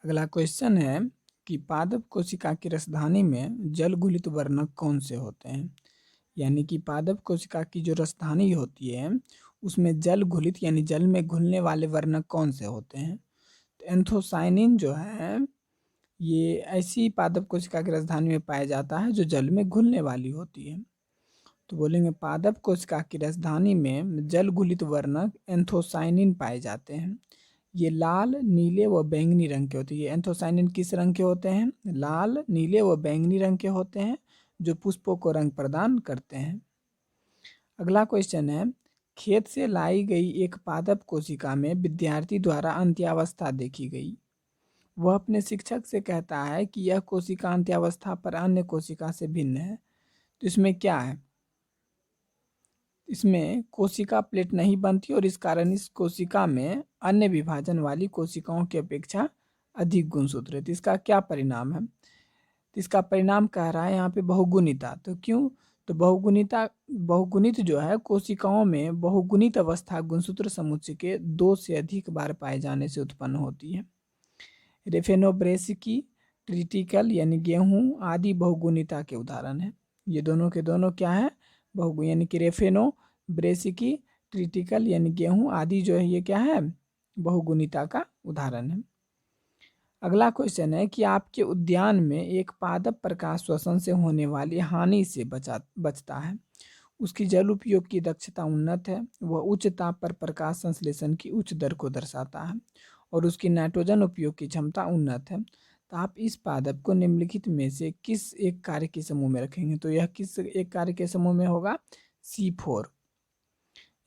अगला क्वेश्चन है कि पादप कोशिका की रसधानी में जल घुलित वर्णक कौन से होते हैं। यानी कि पादप कोशिका की जो रसधानी होती है उसमें जल घुलित यानी जल में घुलने वाले वर्णक कौन से होते हैं। तो एंथोसाइनिन जो है ये ऐसी पादप कोशिका की रसधानी में पाया जाता है जो जल में घुलने वाली होती है। तो बोलेंगे पादप कोशिका की रसधानी में जल घुलित वर्णक एंथोसाइनिन पाए जाते हैं। ये लाल, नीले व बैंगनी रंग के होते हैं। ये एंथोसाइनिन किस रंग के होते हैं? लाल, नीले व बैंगनी रंग के होते हैं जो पुष्पों को रंग प्रदान करते हैं। अगला क्वेश्चन है, खेत से लाई गई एक पादप कोशिका में विद्यार्थी द्वारा अंत्यावस्था देखी गई। वह अपने शिक्षक से कहता है कि यह कोशिका अंत्यावस्था पर अन्य कोशिका से भिन्न है। तो इसमें क्या है? इसमें कोशिका प्लेट नहीं बनती और इस कारण इस कोशिका में अन्य विभाजन वाली कोशिकाओं की अपेक्षा अधिक गुणसूत्र रहते। इसका क्या परिणाम है? तो इसका परिणाम कह रहा है यहाँ पे बहुगुणिता। तो क्यों? तो बहुगुणित जो है कोशिकाओं में बहुगुणित अवस्था गुणसूत्र समुच्चय के 2 से अधिक बार पाए जाने से उत्पन्न होती है। रेफेनोब्रेसिकी, ट्रिटिकल यानी गेहूं आदि बहुगुणिता के उदाहरण है। ये दोनों के दोनों क्या है? बहुगुण यानी कि रेफेनोब्रेसिकी, ट्रिटिकल यानी गेहूं आदि जो है ये क्या है? बहुगुणिता का उदाहरण है। अगला क्वेश्चन है कि आपके उद्यान में एक पादप प्रकाश श्वसन से होने वाली हानि से बचता है। उसकी जल उपयोग की दक्षता उन्नत है। वह उच्च ताप पर प्रकाश संश्लेषण की उच्च दर को दर्शाता है और उसकी नाइट्रोजन उपयोग की क्षमता उन्नत है। तो आप इस पादप को निम्नलिखित में से किस एक कार्य के समूह में रखेंगे? तो यह किस एक कार्य के समूह में होगा? C4।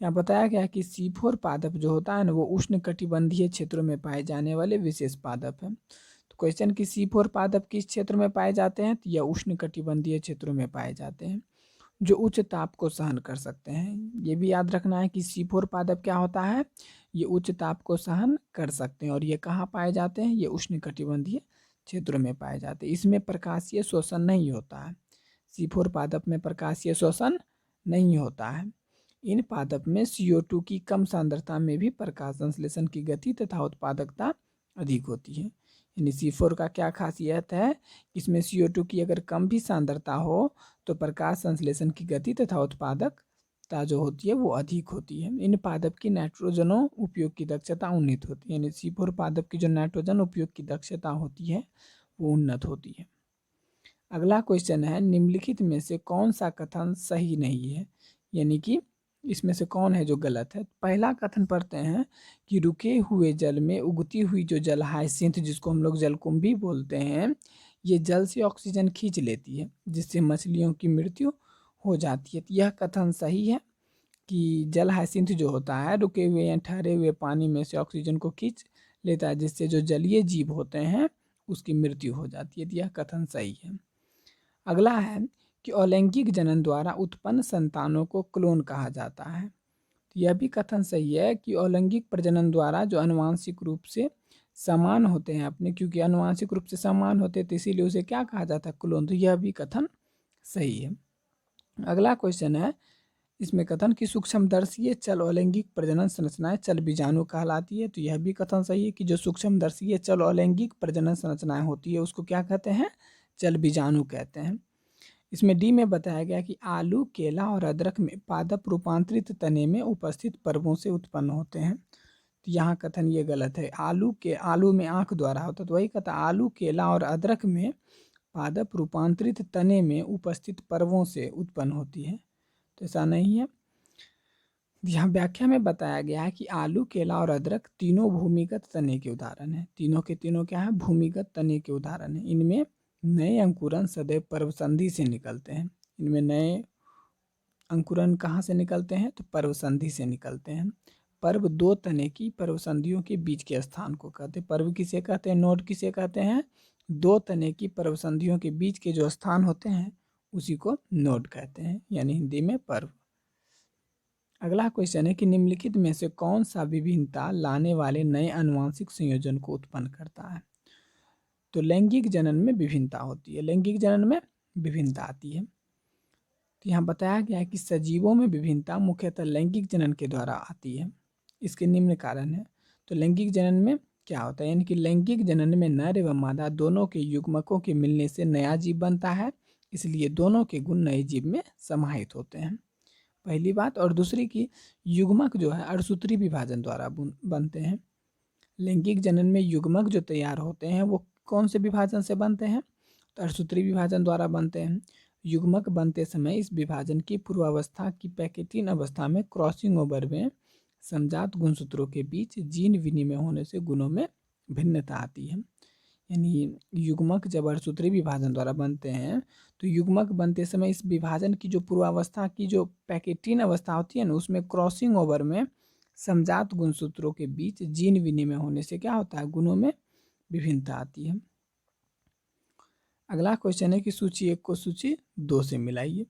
यहाँ बताया गया है कि C4 पादप जो होता है ना वो उष्णकटिबंधीय क्षेत्रों में पाए जाने वाले विशेष पादप है। तो क्वेश्चन कि C4 पादप किस क्षेत्र में पाए जाते हैं? तो यह उष्णकटिबंधीय क्षेत्रों में पाए जाते हैं जो उच्च ताप को सहन कर सकते हैं। ये भी याद रखना है कि C4 पादप क्या होता है? ये उच्च ताप को सहन कर सकते हैं और ये कहाँ पाए जाते हैं? ये उष्णकटिबंधीय क्षेत्रों में पाए जाते हैं। इसमें प्रकाशीय शोषण नहीं होता है। C4 पादप में प्रकाशीय शोषण नहीं होता है। इन पादप में CO2 की कम सांद्रता में भी प्रकाश संश्लेषण की गति तथा उत्पादकता अधिक होती है। यानी C4 का क्या खासियत है? इसमें CO2 की अगर कम भी सांद्रता हो तो प्रकाश संश्लेषण की गति तथा उत्पादकता जो होती है वो अधिक होती है। इन पादप की नाइट्रोजनों उपयोग की दक्षता उन्नत होती है। यानी C4 पादप की जो नाइट्रोजन उपयोग की दक्षता होती है वो उन्नत होती है। अगला क्वेश्चन है, निम्नलिखित में से कौन सा कथन सही नहीं है? यानी कि इसमें से कौन है जो गलत है? पहला कथन पढ़ते हैं कि रुके हुए जल में उगती हुई जो जल हाइसिंथ जिसको हम लोग जलकुंभी बोलते हैं ये जल से ऑक्सीजन खींच लेती है जिससे मछलियों की मृत्यु हो जाती है। तो यह कथन सही है कि जल हाइसिंथ जो होता है रुके हुए या ठहरे हुए पानी में से ऑक्सीजन को खींच लेता है जिससे जो जलीय जीव होते हैं उसकी मृत्यु हो जाती है। तो यह कथन सही है। अगला है कि अलैंगिक जनन द्वारा उत्पन्न संतानों को क्लोन कहा जाता है। तो यह भी कथन सही है कि अलैंगिक प्रजनन द्वारा जो आनुवांशिक रूप से समान होते हैं अपने, क्योंकि आनुवांशिक रूप से समान होते हैं तो इसीलिए उसे क्या कहा जाता है? क्लोन। तो यह भी कथन सही है। अगला क्वेश्चन है, इसमें कथन कि सूक्ष्मदर्शीय चल अलैंगिक प्रजनन संरचनाएं चल बीजाणु कहलाती है। तो यह भी कथन सही है कि जो सूक्ष्मदर्शीय चल अलैंगिक प्रजनन संरचनाएं होती है उसको क्या कहते हैं? चल बीजाणु कहते हैं। इसमें डी में बताया गया कि आलू, केला और अदरक में पादप रूपांतरित तने में उपस्थित पर्वों से उत्पन्न होते हैं। तो यहाँ कथन ये गलत है। आलू में आंख द्वारा होता है। तो वही कहता आलू, केला और अदरक में पादप रूपांतरित तने में उपस्थित पर्वों से उत्पन्न होती है। तो ऐसा नहीं है। यहाँ व्याख्या में बताया गया है कि आलू, केला और अदरक तीनों भूमिगत तने के उदाहरण हैं। तीनों के तीनों क्या है? भूमिगत तने के उदाहरण हैं। इनमें नए अंकुरन सदैव पर्वसंधि से निकलते हैं। इनमें नए अंकुरन कहाँ से निकलते हैं? तो पर्वसंधि से निकलते हैं। पर्व दो तने की पर्वसंधियों के बीच के स्थान को कहते हैं। पर्व किसे कहते हैं? नोड किसे कहते हैं? दो तने की पर्वसंधियों के बीच के जो स्थान होते हैं उसी को नोड कहते हैं, यानी हिंदी में पर्व। अगला क्वेश्चन है कि निम्नलिखित में से कौन सा विभिन्नता लाने वाले नए आनुवांशिक संयोजन को उत्पन्न करता है? तो लैंगिक जनन में विभिन्नता होती है। लैंगिक जनन में विभिन्नता आती है। तो यहाँ बताया गया है कि सजीवों में विभिन्नता मुख्यतः लैंगिक जनन के द्वारा आती है। इसके निम्न कारण है। तो लैंगिक जनन में क्या होता है, यानी कि लैंगिक जनन में नर एवं मादा दोनों के युग्मकों के मिलने से नया जीव बनता है, इसलिए दोनों के गुण नए जीव में समाहित होते हैं, पहली बात। और दूसरी की युग्मक जो है अणुसूत्री विभाजन द्वारा बनते हैं। लैंगिक जनन में युग्मक जो तैयार होते हैं वो कौन से विभाजन से बनते हैं, तो अणुसूत्री विभाजन द्वारा बनते हैं। युग्मक बनते समय इस विभाजन की पूर्वावस्था की पैकेटिन अवस्था में क्रॉसिंग ओवर में समजात गुणसूत्रों के बीच जीन विनिमय होने से गुणों में भिन्नता आती है। यानी युग्मक जब अणुसूत्री विभाजन द्वारा बनते हैं तो युग्मक बनते समय इस विभाजन की जो पूर्वावस्था की जो पैकेटिन अवस्था होती है ना, उसमें क्रॉसिंग ओवर में समजात गुणसूत्रों के बीच जीन विनिमय होने से क्या होता है, गुणों में विभिन्नता आती है। अगला क्वेश्चन है कि सूची 1 को सूची 2 से मिलाइए।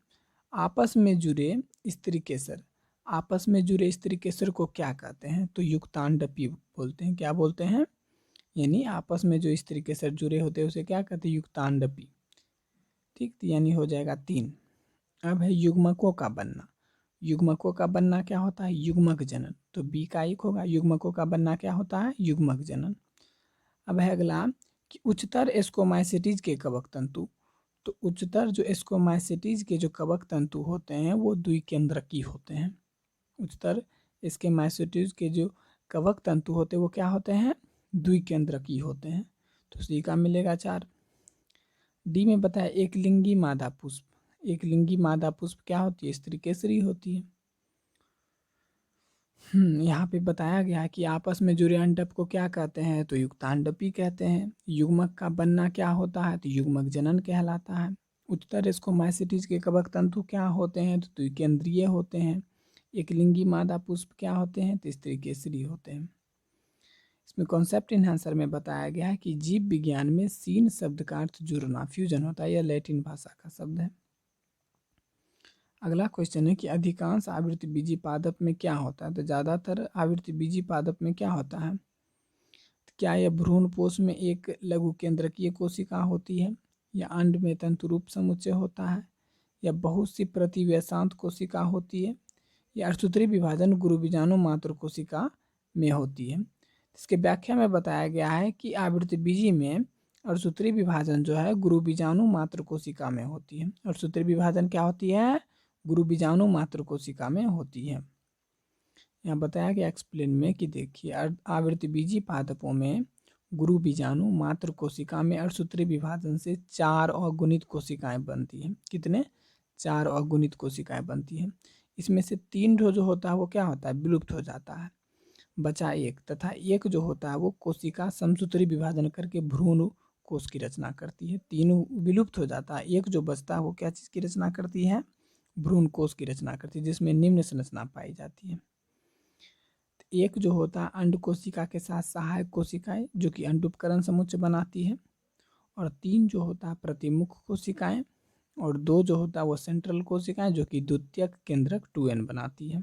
आपस में जुड़े स्त्री केसर, आपस में जुड़े स्त्री केसर को क्या कहते हैं, तो युक्तांडपी बोलते हैं। क्या बोलते हैं, यानी आपस में जो स्त्री केसर जुड़े होते हैं उसे क्या कहते हैं, युक्तांडपी। ठीक, तो यानी हो जाएगा 3। अब है युग्मकों का बनना। युग्मकों का बनना क्या होता है, युग्मक जनन, तो बी का 1 होगा। युग्मकों का बनना क्या होता है, युग्मक जनन। अब है अगला कि उच्चतर स्कोमाइसिटीज के कवक तंतु, तो उच्चतर जो स्कोमाइसिटीज के जो कवक तंतु होते हैं वो द्विकेंद्रकी होते हैं। उच्चतर स्कोमाइसिटीज के जो कवक तंतु होते हैं वो क्या होते हैं, द्विकेंद्रकी होते हैं, तो सी का मिलेगा 4। डी में बताया एक लिंगी मादा पुष्प, एक लिंगी मादा पुष्प क्या होती है, स्त्री केसरी होती है। यहाँ पे बताया गया है कि आपस में जुड़े अंडप को क्या कहते हैं, तो युक्तांडपी कहते हैं। युग्मक का बनना क्या होता है, तो युग्मक जनन कहलाता है। उच्चतर स्कोमाइसिटीज के कवक तंतु क्या होते हैं, तो द्विकेंद्रीय होते हैं। एक लिंगी मादा पुष्प क्या होते हैं, तो स्त्री केसरी होते हैं। इसमें कॉन्सेप्ट इन्हांसर में बताया गया है कि जीव विज्ञान में सीन शब्द का अर्थ जुड़ना, फ्यूजन होता है, यह लैटिन भाषा का शब्द है। अगला क्वेश्चन है कि अधिकांश आवृत्ति बीजी पादप में क्या होता है, तो ज़्यादातर आवृत्ति बीजी पादप में क्या होता है, तो क्या यह भ्रूणपोष में एक लघु केंद्रकीय कोशिका होती है, या अंड में तंतुरूप समुच्चय होता है, या बहुत सी प्रतिव्यसांत कोशिका होती है, या अणुसूत्री विभाजन गुरुबीजाणु मात्र कोशिका में होती है। इसके व्याख्या में बताया गया है कि आवृत्ति बीजी में अणुसूत्री विभाजन जो है गुरुबीजाणु मात्र कोशिका में होती है। अणुसूत्री विभाजन क्या होती है, गुरुबीजाणु मात्र कोशिका में होती है। यहाँ बताया गया एक्सप्लेन में कि देखिए आवृत्ति बीजी पादपों में गुरुबीजाणु मात्र कोशिका में अणुसूत्री विभाजन से 4 अगुणित कोशिकाएं बनती हैं। कितने, 4 अगुणित कोशिकाएं बनती हैं। इसमें से 3 जो होता है वो क्या होता है, विलुप्त हो जाता है, बचा 1, तथा 1 जो होता है वो कोशिका समसूत्री विभाजन करके भ्रूण कोश की रचना करती है। 3 विलुप्त हो जाता है, 1 जो बचता है वो क्या चीज़ की रचना करती है, भ्रूण कोश की रचना करती है, जिसमें निम्न संरचना पाई जाती है। एक जो होता है अंड कोशिका के साथ सहायक कोशिकाएं जो कि अंडुपकरण समुच्चय बनाती है, और 3 जो होता है प्रतिमुख कोशिकाएं, और 2 जो होता है वो सेंट्रल कोशिकाएं जो कि द्वितीयक केंद्रक 2n बनाती है।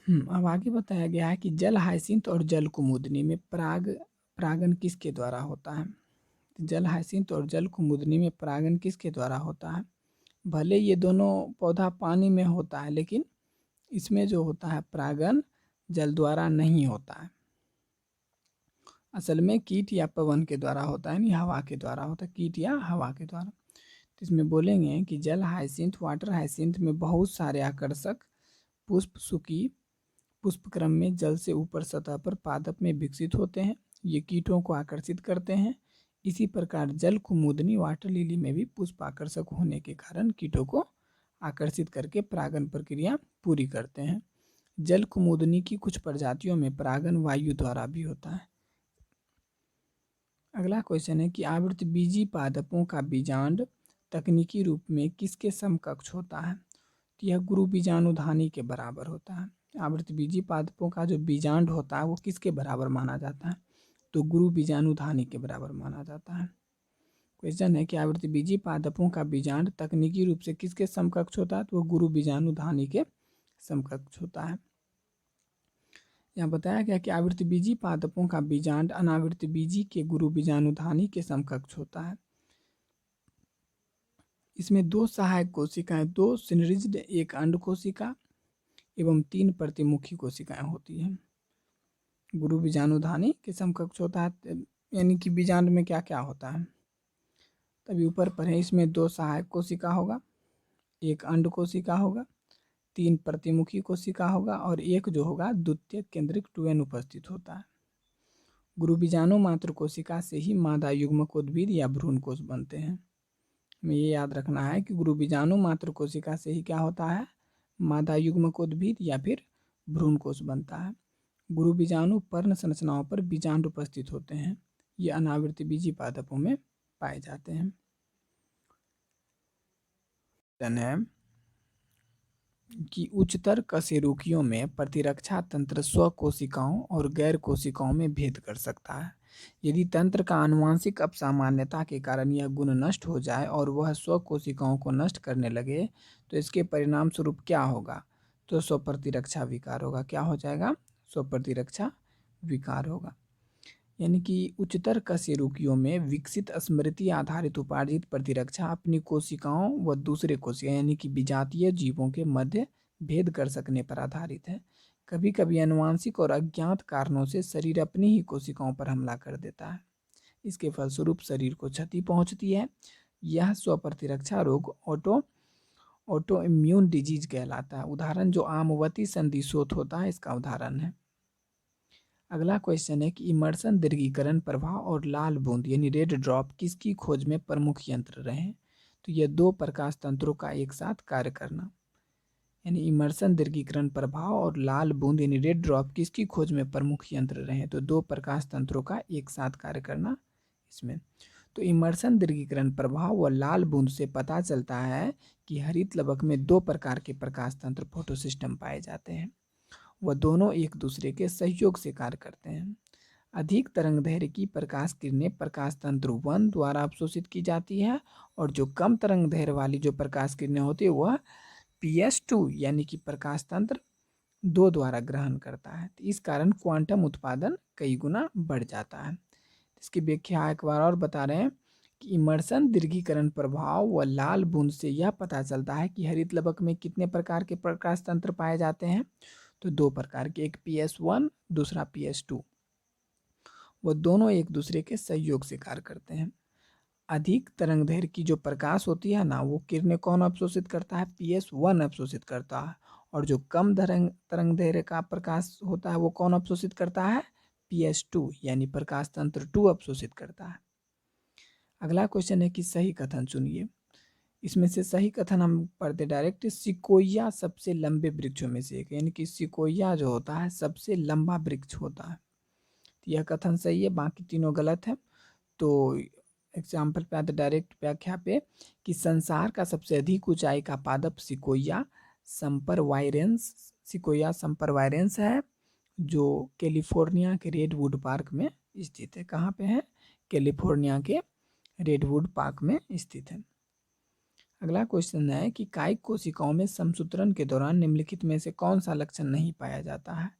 अब आगे बताया गया है कि जल हाइसिंथ और जल कुमुदनी में परागन किसके द्वारा होता है, जल हाइसिंथ और जल कुमुदनी में परागन किसके द्वारा होता है। भले ये दोनों पौधा पानी में होता है लेकिन इसमें जो होता है परागन जल द्वारा नहीं होता है, असल में कीट या पवन के द्वारा होता है, नहीं हवा के द्वारा होता है, कीट या हवा के द्वारा। तो इसमें बोलेंगे कि जल हाइसिंथ वाटर हाइसिंथ में बहुत सारे आकर्षक पुष्प सुकी पुष्पक्रम में जल से ऊपर सतह पर पादप में विकसित होते हैं, ये कीटों को आकर्षित करते हैं। इसी प्रकार जल कुमुदनी वाटर लिली में भी पुष्प आकर्षक होने के कारण कीटों को आकर्षित करके परागन प्रक्रिया पूरी करते हैं। जल कुमुदनी की कुछ प्रजातियों में परागन वायु द्वारा भी होता है। अगला क्वेश्चन है कि आवृत्ति बीजी पादपों का बीजांड तकनीकी रूप में किसके समकक्ष होता है, तो यह गुरु बीजाणुधानी के बराबर होता है। आवृत्ति बीजी पादपों का जो बीजांड होता है वो किसके बराबर माना जाता है, तो गुरु बीजाणुधानी के बराबर माना जाता है। क्वेश्चन है कि आवृत्ति बीजी पादपों का बीजांड तकनीकी रूप से किसके समकक्ष होता है, तो वो गुरु बीजाणुधानी के समकक्ष होता है। यहाँ बताया गया कि आवृत्ति बीजी पादपों का बीजांड अनावृत्ति बीजी के गुरु बीजाणुधानी के समकक्ष होता है। इसमें 2 सहायक कोशिकाएं, 2 सिनरिज्ड, 1 अंड कोशिका एवं 3 प्रतिमुखी कोशिकाएं होती हैं। गुरु बीजाणुधानी के समकक्ष होता है, यानी कि बीजांड में क्या क्या होता है। तभी ऊपर पढ़े, इसमें 2 सहायक कोशिका होगा, 1 अंड कोशिका होगा, 3 प्रतिमुखी कोशिका होगा और 1 जो होगा द्वितीयक केंद्रिक टुएन उपस्थित होता है। गुरु बीजाणु मात्र कोशिका से ही मादा युग्मक उद्भिद या भ्रूण कोश बनते हैं। हमें ये याद रखना है कि गुरु बीजाणु मात्र कोशिका से ही क्या होता है, मादा युग्मक उद्भिद या फिर भ्रूण कोश बनता है। गुरु बीजाणु पर्ण संरचनाओं पर बीजांड उपस्थित होते हैं। ये अनावृत बीजी पादपों में पाए जाते हैं। है कि उच्चतर कशेरुकियों में प्रतिरक्षा तंत्र स्वकोशिकाओं और गैर कोशिकाओं में भेद कर सकता है। यदि तंत्र का आनुवांशिक अपसामान्यता के कारण यह गुण नष्ट हो जाए और वह स्वकोशिकाओं को नष्ट करने लगे तो इसके परिणाम स्वरूप क्या होगा, तो स्वप्रतिरक्षा विकार होगा। क्या हो जाएगा, स्वप्रतिरक्षा विकार होगा। यानी कि उच्चतर कशेरुकियों में विकसित स्मृति आधारित उपार्जित प्रतिरक्षा अपनी कोशिकाओं व दूसरे कोशिका यानी कि विजातीय जीवों के मध्य भेद कर सकने पर आधारित है। कभी कभी आनुवांशिक और अज्ञात कारणों से शरीर अपनी ही कोशिकाओं पर हमला कर देता है। इसके फलस्वरूप शरीर को क्षति पहुंचती है। यह स्वप्रतिरक्षा रोग ऑटो इम्यून डिजीज कहलाता है। उदाहरण जो आमवती संधिशोथ होता है, इसका उदाहरण है। अगला क्वेश्चन है कि इमर्सन दीर्घीकरण प्रभाव और लाल बूंद यानी रेड ड्रॉप किसकी खोज में प्रमुख यंत्र रहे हैं, तो यह 2 प्रकाश तंत्रों का एक साथ कार्य करना। यानी इमर्सन दीर्घीकरण प्रभाव और लाल बूंद यानी रेड ड्रॉप किसकी खोज में प्रमुख यंत्र रहे हैं, तो 2 प्रकाश तंत्रों का एक साथ कार्य करना इसमें। तो इमर्सन दीर्घीकरण प्रभाव व लाल बूंद से पता चलता है कि हरित लवक में 2 प्रकार के प्रकाश तंत्र फोटोसिस्टम पाए जाते हैं। वह दोनों एक दूसरे के सहयोग से कार्य करते हैं। अधिक तरंग दैर्घ्य की प्रकाश किरणें प्रकाश तंत्र 1 द्वारा अवशोषित की जाती है और जो कम तरंग दैर्घ्य वाली जो प्रकाश किरणें होती है वह PS2 यानी कि प्रकाश तंत्र 2 द्वारा ग्रहण करता है। तो इस कारण क्वांटम उत्पादन कई गुना बढ़ जाता है। इसकी व्याख्या एक बार और बता रहे हैं कि इमर्सन दीर्घीकरण प्रभाव व लाल बूंद से यह पता चलता है कि हरित लवक में कितने प्रकार के प्रकाश तंत्र पाए जाते हैं, तो 2 प्रकार के, एक PS1 दूसरा PS2। वह दोनों एक दूसरे के सहयोग से कार्य करते हैं। अधिक तरंग दैर्घ्य की जो प्रकाश होती है ना, वो किरणें कौन अवशोषित करता है, PS1 अवशोषित करता है। और जो कम तरंग दैर्घ्य का प्रकाश होता है वो कौन अवशोषित करता है, PS2 यानी प्रकाश तंत्र 2 अवशोषित करता है। अगला क्वेश्चन है कि सही कथन चुनिए। इसमें से सही कथन हम पढ़ते डायरेक्ट। सिकोया सबसे लंबे वृक्षों में से एक, यानी कि सिकोया जो होता है सबसे लंबा वृक्ष होता है। तो यह कथन सही है, बाकी तीनों गलत है। तो एग्जाम्पल पे आते डायरेक्ट व्याख्या पे कि संसार का सबसे अधिक ऊंचाई का पादप सिकोया संपरवायरेंस है, जो कैलिफोर्निया के रेडवुड पार्क में स्थित है। कहाँ पे है, कैलिफोर्निया के रेडवुड पार्क में स्थित है। अगला क्वेश्चन है कि कायिक कोशिकाओं में समसूत्रण के दौरान निम्नलिखित में से कौन सा लक्षण नहीं पाया जाता है,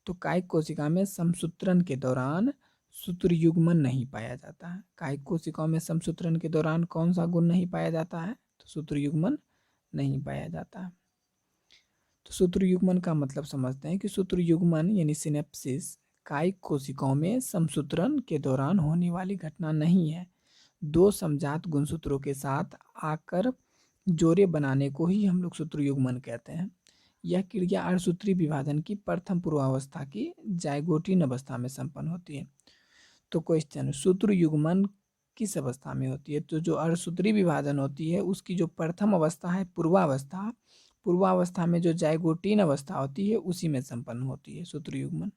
तो कायिक कोशिका में समसूत्रण के दौरान सूत्र युग्मन नहीं पाया जाता है। कायिक कोशिकाओं में समसूत्रण के दौरान कौन सा गुण नहीं पाया जाता है, तो सूत्र युग्मन नहीं पाया जाता है। तो सूत्र युग्मन का मतलब समझते हैं कि सूत्र युग्मन यानी सिनेप्सिस कायिक कोशिकाओं में समसूत्रण के दौरान होने वाली घटना नहीं है। 2 समजात गुणसूत्रों के साथ आकर जोड़े बनाने को ही हम लोग सूत्र युग्मन कहते हैं। यह क्रिया अर्धसूत्री विभाजन की प्रथम पूर्वावस्था की जाइगोटिन अवस्था में संपन्न होती है। तो क्वेश्चन, सूत्र युग्मन किस अवस्था में होती है, तो जो अर्धसूत्री विभाजन होती है उसकी जो प्रथम अवस्था है पूर्वावस्था में जो जाइगोटिन अवस्था होती है उसी में संपन्न होती है सूत्र युग्मन।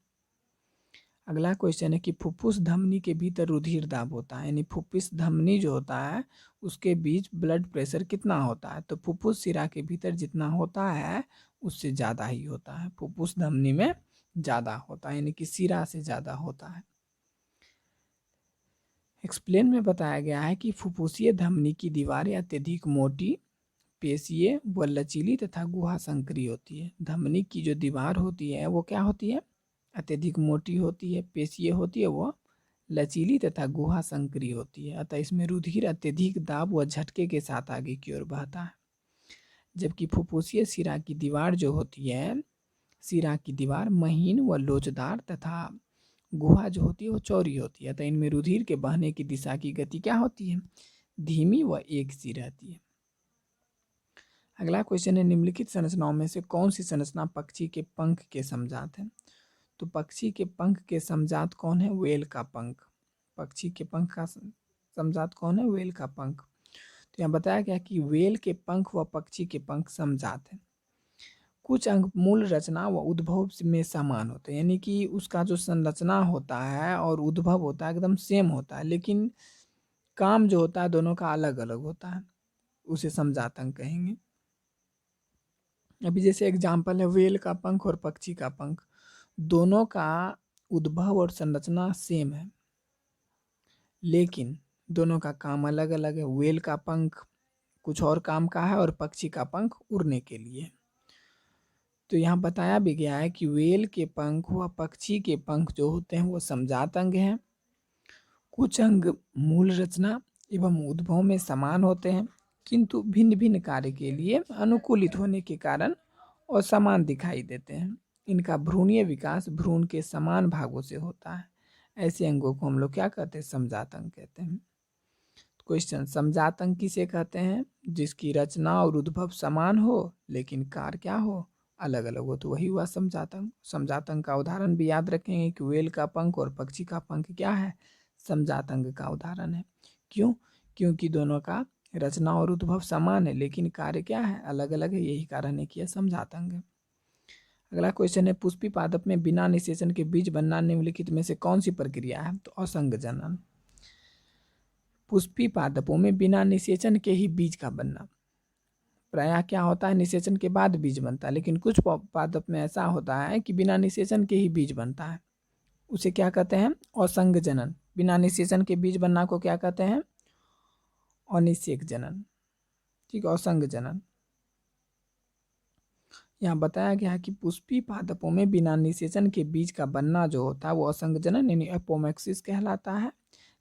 अगला क्वेश्चन है कि फुफ्फुस धमनी के भीतर रुधिर दाब होता है, यानी फुफ्फुस धमनी जो होता है उसके बीच ब्लड प्रेशर कितना होता है, तो फुफ्फुस शिरा के भीतर जितना होता है उससे ज़्यादा ही होता है। फुफ्फुस धमनी में ज़्यादा होता है, यानी कि शिरा से ज़्यादा होता है। एक्सप्लेन में बताया गया है कि फुफ्फुसीय धमनी की दीवारें अत्यधिक मोटी, पेशीय व लचीली तथा गुहा संकरी होती है। धमनी की जो दीवार होती है वो क्या होती है, अत्यधिक मोटी होती है, पेशीय होती है, वो लचीली तथा गुहा संकरी होती है। अतः इसमें रुधिर अत्यधिक दाब व झटके के साथ आगे की ओर बहता है। जबकि फुफ्फुसीय शिरा की दीवार जो होती है, शिरा की दीवार महीन व लोचदार तथा गुहा जो होती है वो चौड़ी होती है, तो इनमें रुधिर के बहने की दिशा की गति क्या होती है? धीमी व एक सी रहती है। अगला क्वेश्चन है, निम्नलिखित संरचनाओं में से कौन सी संरचना पक्षी के पंख के समजात है? तो पक्षी के पंख के समजात कौन है? व्हेल का पंख। पक्षी के पंख का समजात कौन है? व्हेल का पंख। तो यहाँ बताया गया कि व्हेल के पंख व पक्षी के पंख समजात है। कुछ अंग मूल रचना व उद्भव में समान होते हैं, यानी कि उसका जो संरचना होता है और उद्भव होता है एकदम सेम होता है, लेकिन काम जो होता है दोनों का अलग अलग होता है, उसे समजात अंग कहेंगे। अभी जैसे एग्जाम्पल है व्हेल का पंख और पक्षी का पंख, दोनों का उद्भव और संरचना सेम है, लेकिन दोनों का काम अलग अलग है। व्हेल का पंख कुछ और काम का है और पक्षी का पंख उड़ने के लिए। तो यहाँ बताया भी गया है कि व्हेल के पंख व पक्षी के पंख जो होते हैं वो समजात अंग हैं। कुछ अंग मूल रचना एवं उद्भव में समान होते हैं, किंतु भिन्न भिन्न कार्य के लिए अनुकूलित होने के कारण असमान दिखाई देते हैं। इनका भ्रूणीय विकास भ्रूण के समान भागों से होता है। ऐसे अंगों को हम लोग क्या कहते हैं? समजात अंग कहते हैं। क्वेश्चन, समजात अंग किसे कहते हैं? जिसकी रचना और उद्भव समान हो लेकिन कार्य क्या हो? अलग अलग हो, तो वही हुआ समजात अंग। समजात अंग का उदाहरण भी याद रखेंगे कि व्हेल का पंख और पक्षी का पंख क्या है? समजात अंग का उदाहरण है। क्यों? क्योंकि दोनों का रचना और उद्भव समान है लेकिन कार्य क्या है? अलग अलग है, यही कारण है कि यह समजात अंग है। अगला क्वेश्चन है, पुष्पी पादप में बिना निषेचन के बीज बनना निम्नलिखित में से कौन सी प्रक्रिया है? तो असंग जनन। पुष्पी पादपों में बिना निषेचन के ही बीज का बनना, प्रायः क्या होता है? निषेचन के बाद बीज बनता है, लेकिन कुछ पादप में ऐसा होता है कि बिना निषेचन के ही बीज बनता है, उसे क्या कहते हैं? असंग जनन। बिना निषेचन के बीज बनना को क्या कहते हैं? अनिषेक जनन। ठीक, असंग जनन। यहाँ बताया गया है कि पुष्पी पादपों में बिना निषेचन के बीज का बनना जो होता है वो असंग जनन यानी एपोमैक्सिस कहलाता है।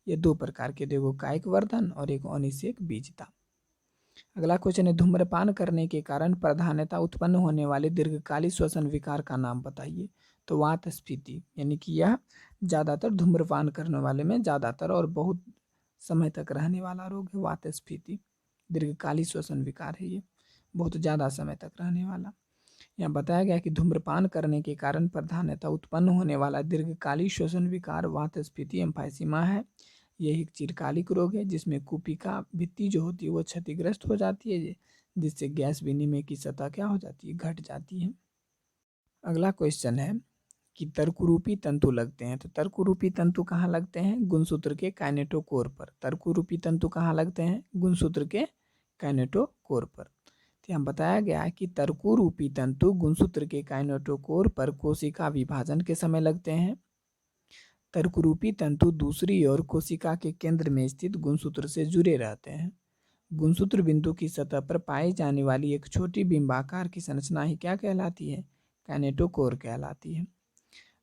ये दो प्रकार के, देखो कायिक वर्धन और एक अनिषेक बीजता। अगला क्वेश्चन है, धूम्रपान करने के कारण प्रधानतः उत्पन्न होने वाले दीर्घकालिक श्वसन विकार का नाम बताइए। तो वात स्फीति, यानी कि यह ज़्यादातर धूम्रपान करने वाले में ज़्यादातर और बहुत समय तक रहने वाला रोग है वात स्फीति। दीर्घकालिक श्वसन विकार है ये, बहुत ज़्यादा समय तक रहने वाला। यहाँ बताया गया कि धूम्रपान करने के कारण प्रधानतः उत्पन्न होने वाला दीर्घकालिक श्वसन विकार वात स्फीति एम्फाइसीमा है। यह एक चिरकालिक रोग है जिसमें कुपिका भित्ति जो होती है वो क्षतिग्रस्त हो जाती है, जिससे गैस विनिमय की सतह क्या हो जाती है? घट जाती है। अगला क्वेश्चन है कि तर्करूपी तंतु लगते हैं, तो तर्करूपी तंतु कहाँ लगते हैं? गुणसूत्र के काइनेटोकोर पर। तर्करूपी तंतु कहाँ लगते हैं? गुणसूत्र के काइनेटोकोर पर। तो यहाँ बताया गया है कि तर्करूपी तंतु गुणसूत्र के काइनेटोकोर पर कोशिका विभाजन के समय लगते हैं। तर्करूपी तंतु दूसरी ओर कोशिका के केंद्र में स्थित गुणसूत्र से जुड़े रहते हैं। गुणसूत्र बिंदु की सतह पर पाई जाने वाली एक छोटी बिंबाकार की संरचना ही क्या कहलाती है? काइनेटोकोर कहलाती है।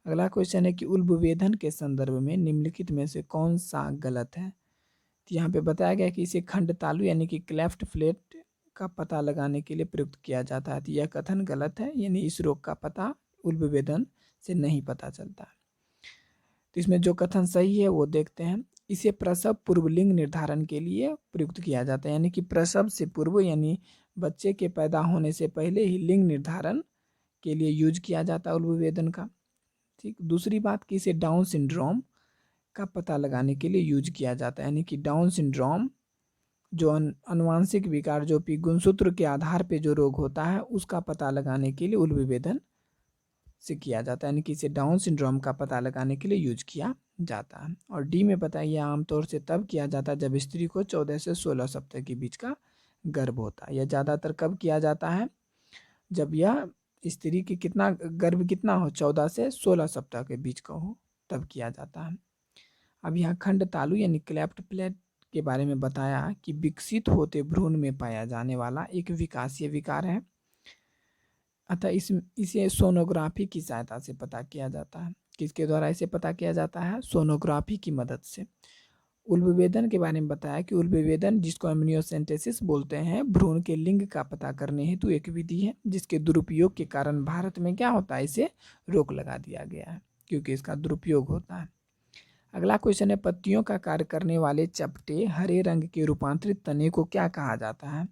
अगला क्वेश्चन है कि उल्बवेधन के संदर्भ में निम्नलिखित में से कौन सा गलत है? तो यहाँ पे बताया गया कि इसे खंड तालु यानी कि क्लेफ्ट प्लेट का पता लगाने के लिए प्रयुक्त किया जाता है, तो यह कथन गलत है, यानी इस रोग का पता उल्बवेधन से नहीं पता चलता है। तो इसमें जो कथन सही है वो देखते हैं। इसे प्रसव पूर्व लिंग निर्धारण के लिए प्रयुक्त किया जाता है, यानी कि प्रसव से पूर्व यानी बच्चे के पैदा होने से पहले ही लिंग निर्धारण के लिए यूज किया जाता है उल्बवेधन का। ठीक, दूसरी बात कि इसे डाउन सिंड्रोम का पता लगाने के लिए यूज किया जाता है, यानी कि डाउन सिंड्रोम जो अनुवांशिक विकार जो कि गुणसूत्र के आधार पे जो रोग होता है उसका पता लगाने के लिए उल्बवेधन से किया जाता है, यानी कि इसे डाउन सिंड्रोम का पता लगाने के लिए यूज किया जाता है। और डी में बताइए, आमतौर से तब किया जाता है जब स्त्री को 14 से 16 सप्ताह के बीच का गर्भ होता है। यह ज़्यादातर कब किया जाता है? जब यह स्त्री की कितना गर्भ कितना हो? 14 से 16 सप्ताह के बीच का हो, तब किया जाता है। अब यहाँ खंड तालु यानी क्लेफ्ट प्लेट के बारे में बताया कि विकसित होते भ्रूण में पाया जाने वाला एक विकासीय विकार है, अतः इसे सोनोग्राफी की सहायता से पता किया जाता है। किसके द्वारा इसे पता किया जाता है? सोनोग्राफी की मदद से। उल्बवेधन के बारे में बताया कि उल्बवेधन जिसको एमनियोसेंटेसिस बोलते हैं, भ्रूण के लिंग का पता करने हेतु एक विधि है जिसके दुरुपयोग के कारण भारत में क्या होता है? इसे रोक लगा दिया गया है, क्योंकि इसका दुरुपयोग होता है। अगला क्वेश्चन है, पत्तियों का कार्य करने वाले चपटे हरे रंग के रूपांतरित तने को क्या कहा जाता है?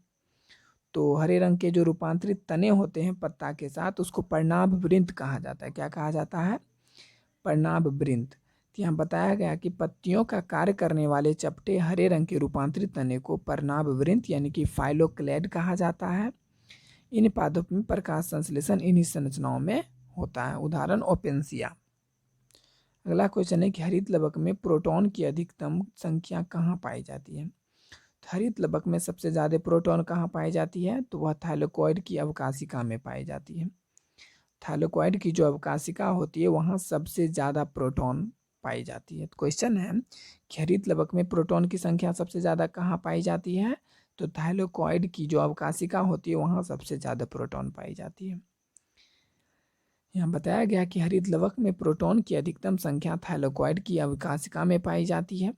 तो हरे रंग के जो रूपांतरित तने होते हैं पत्ता के साथ, उसको पर्णाभ वृंत कहा जाता है। क्या कहा जाता है? पर्णाभ वृंत। तो यहाँ बताया गया कि पत्तियों का कार्य करने वाले चपटे हरे रंग के रूपांतरित तने को पर्णाभ वृंत यानी कि फाइलोक्लेड कहा जाता है। इन पादपों में प्रकाश संश्लेषण इन्हीं संरचनाओं में होता है। उदाहरण ओपेंसिया। अगला क्वेश्चन है कि हरित लवक में प्रोटॉन की अधिकतम संख्या कहाँ पाई जाती है? हरित लवक में सबसे ज़्यादा प्रोटॉन कहाँ पाई जाती है? तो वह थाइलाकोइड की अवकाशिका में पाई जाती है। थाइलाकोइड की जो अवकाशिका होती है वहाँ सबसे ज़्यादा प्रोटॉन पाई जाती है। तो क्वेश्चन है कि हरित लवक में प्रोटॉन की संख्या सबसे ज़्यादा कहाँ पाई जाती है? तो थाइलाकोइड की जो अवकाशिका होती है वहाँ सबसे ज़्यादा प्रोटॉन पाई जाती है। यहाँ बताया गया कि हरित लवक में प्रोटॉन की अधिकतम संख्या थाइलाकोइड की अवकाशिका में पाई जाती है।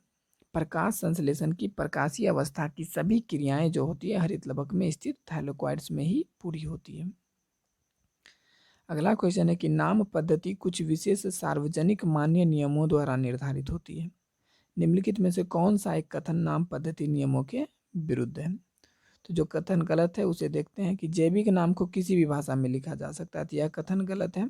प्रकाश संश्लेषण की प्रकाशीय अवस्था की सभी क्रियाएं जो होती है हरित लवक में स्थित थाइलाकोइड्स में ही पूरी होती है। अगला क्वेश्चन है कि नाम पद्धति कुछ विशेष सार्वजनिक मान्य नियमों द्वारा निर्धारित होती है। निम्नलिखित में से कौन सा एक कथन नाम पद्धति नियमों के विरुद्ध है? तो जो कथन गलत है उसे देखते हैं कि जैविक नाम को किसी भी भाषा में लिखा जा सकता है, तो यह कथन गलत है।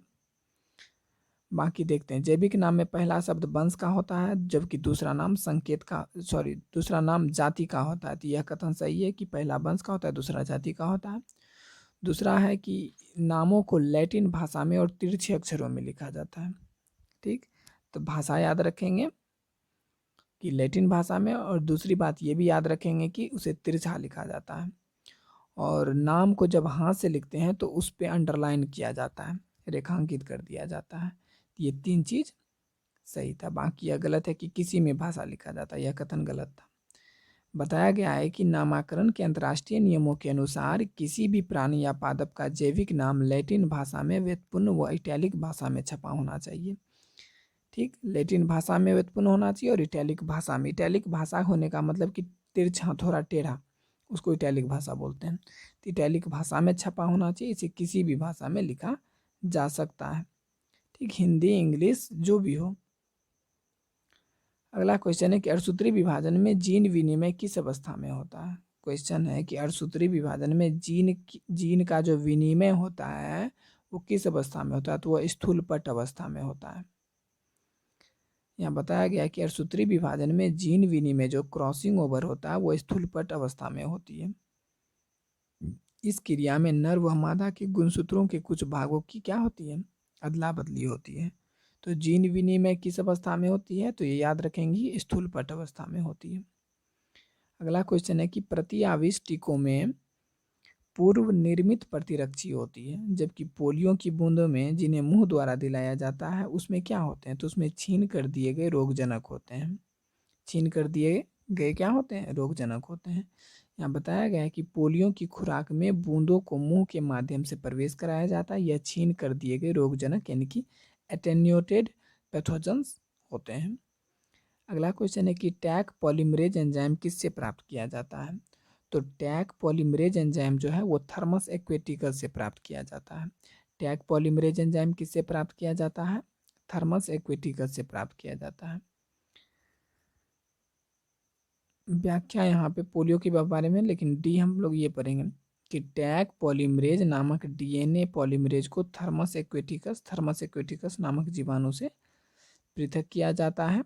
बाकी देखते हैं, जैविक नाम में पहला शब्द वंश का होता है जबकि दूसरा नाम दूसरा नाम जाति का होता है, तो यह कथन सही है कि पहला वंश का होता है दूसरा जाति का होता है। दूसरा है कि नामों को लैटिन भाषा में और तिरछे अक्षरों में लिखा जाता है। ठीक, तो भाषा याद रखेंगे कि लैटिन भाषा में, और दूसरी बात ये भी याद रखेंगे कि उसे तिरछा लिखा जाता है। और नाम को जब हाथ से लिखते हैं तो उस पर अंडरलाइन किया जाता है, रेखांकित कर दिया जाता है। ये तीन चीज़ सही था। बाकी यह गलत है कि किसी में भाषा लिखा जाता है, यह कथन गलत था। बताया गया है कि नामकरण के अंतर्राष्ट्रीय नियमों के अनुसार किसी भी प्राणी या पादप का जैविक नाम लैटिन भाषा में व्युत्पन्न व इटैलिक भाषा में छपा होना चाहिए। ठीक, लैटिन भाषा में व्युत्पन्न होना चाहिए और इटैलिक भाषा में। इटैलिक भाषा होने का मतलब कि तिरछा, थोड़ा टेढ़ा, उसको इटैलिक भाषा बोलते हैं। तो इटैलिक भाषा में छपा होना चाहिए, इसे किसी भी भाषा में लिखा जा सकता है। ठीक, हिंदी, इंग्लिश, जो भी हो। अगला क्वेश्चन है कि अर्थसूत्री विभाजन में जीन विनिमय किस अवस्था में होता है? क्वेश्चन है कि अर्थसूत्री विभाजन में जीन का जो विनिमय होता है वो किस अवस्था में होता है? तो वह स्थूलपट अवस्था में होता है। यहाँ बताया गया है कि अर्थसूत्री विभाजन में जीन विनिमय जो क्रॉसिंग ओवर होता है वो स्थूलपट अवस्था में होती है। इस क्रिया में नर व मादा के गुणसूत्रों के कुछ भागों की क्या होती है? अदला बदली होती है। तो जीन विनिमय किस अवस्था में होती है? तो ये याद रखेंगे, स्थूलपट अवस्था में होती है। अगला क्वेश्चन है कि प्रतिआविष्ट टीकों में पूर्व निर्मित प्रतिरक्षी होती है, जबकि पोलियो की बूंदों में जिन्हें मुंह द्वारा दिलाया जाता है उसमें क्या होते हैं? तो उसमें छीन कर दिए गए रोगजनक होते हैं। छीन कर दिए गए क्या होते हैं? रोगजनक होते हैं। यहाँ बताया गया है कि पोलियो की खुराक में बूंदों को मुंह के माध्यम से प्रवेश कराया जाता है। यह छीन कर दिए गए रोगजनक यानी कि एटेन्यूएटेड पैथोजेंस होते हैं। अगला क्वेश्चन है कि टैक पॉलीमरेज एंजाइम किससे प्राप्त किया जाता है? तो टैक पॉलीमरेज एंजाइम जो है वो थर्मस एक्वेटिकस से प्राप्त किया जाता है। टैक पॉलीमरेज एंजाइम किससे प्राप्त किया जाता है? थर्मस एक्वेटिकस से प्राप्त किया जाता है। व्याख्या यहाँ पे पोलियो के बारे में, लेकिन डी हम लोग ये पढ़ेंगे कि टैक पॉलीमरेज नामक डीएनए पॉलीमरेज को थर्मस एक्वेटिकस नामक जीवाणु से पृथक किया जाता है।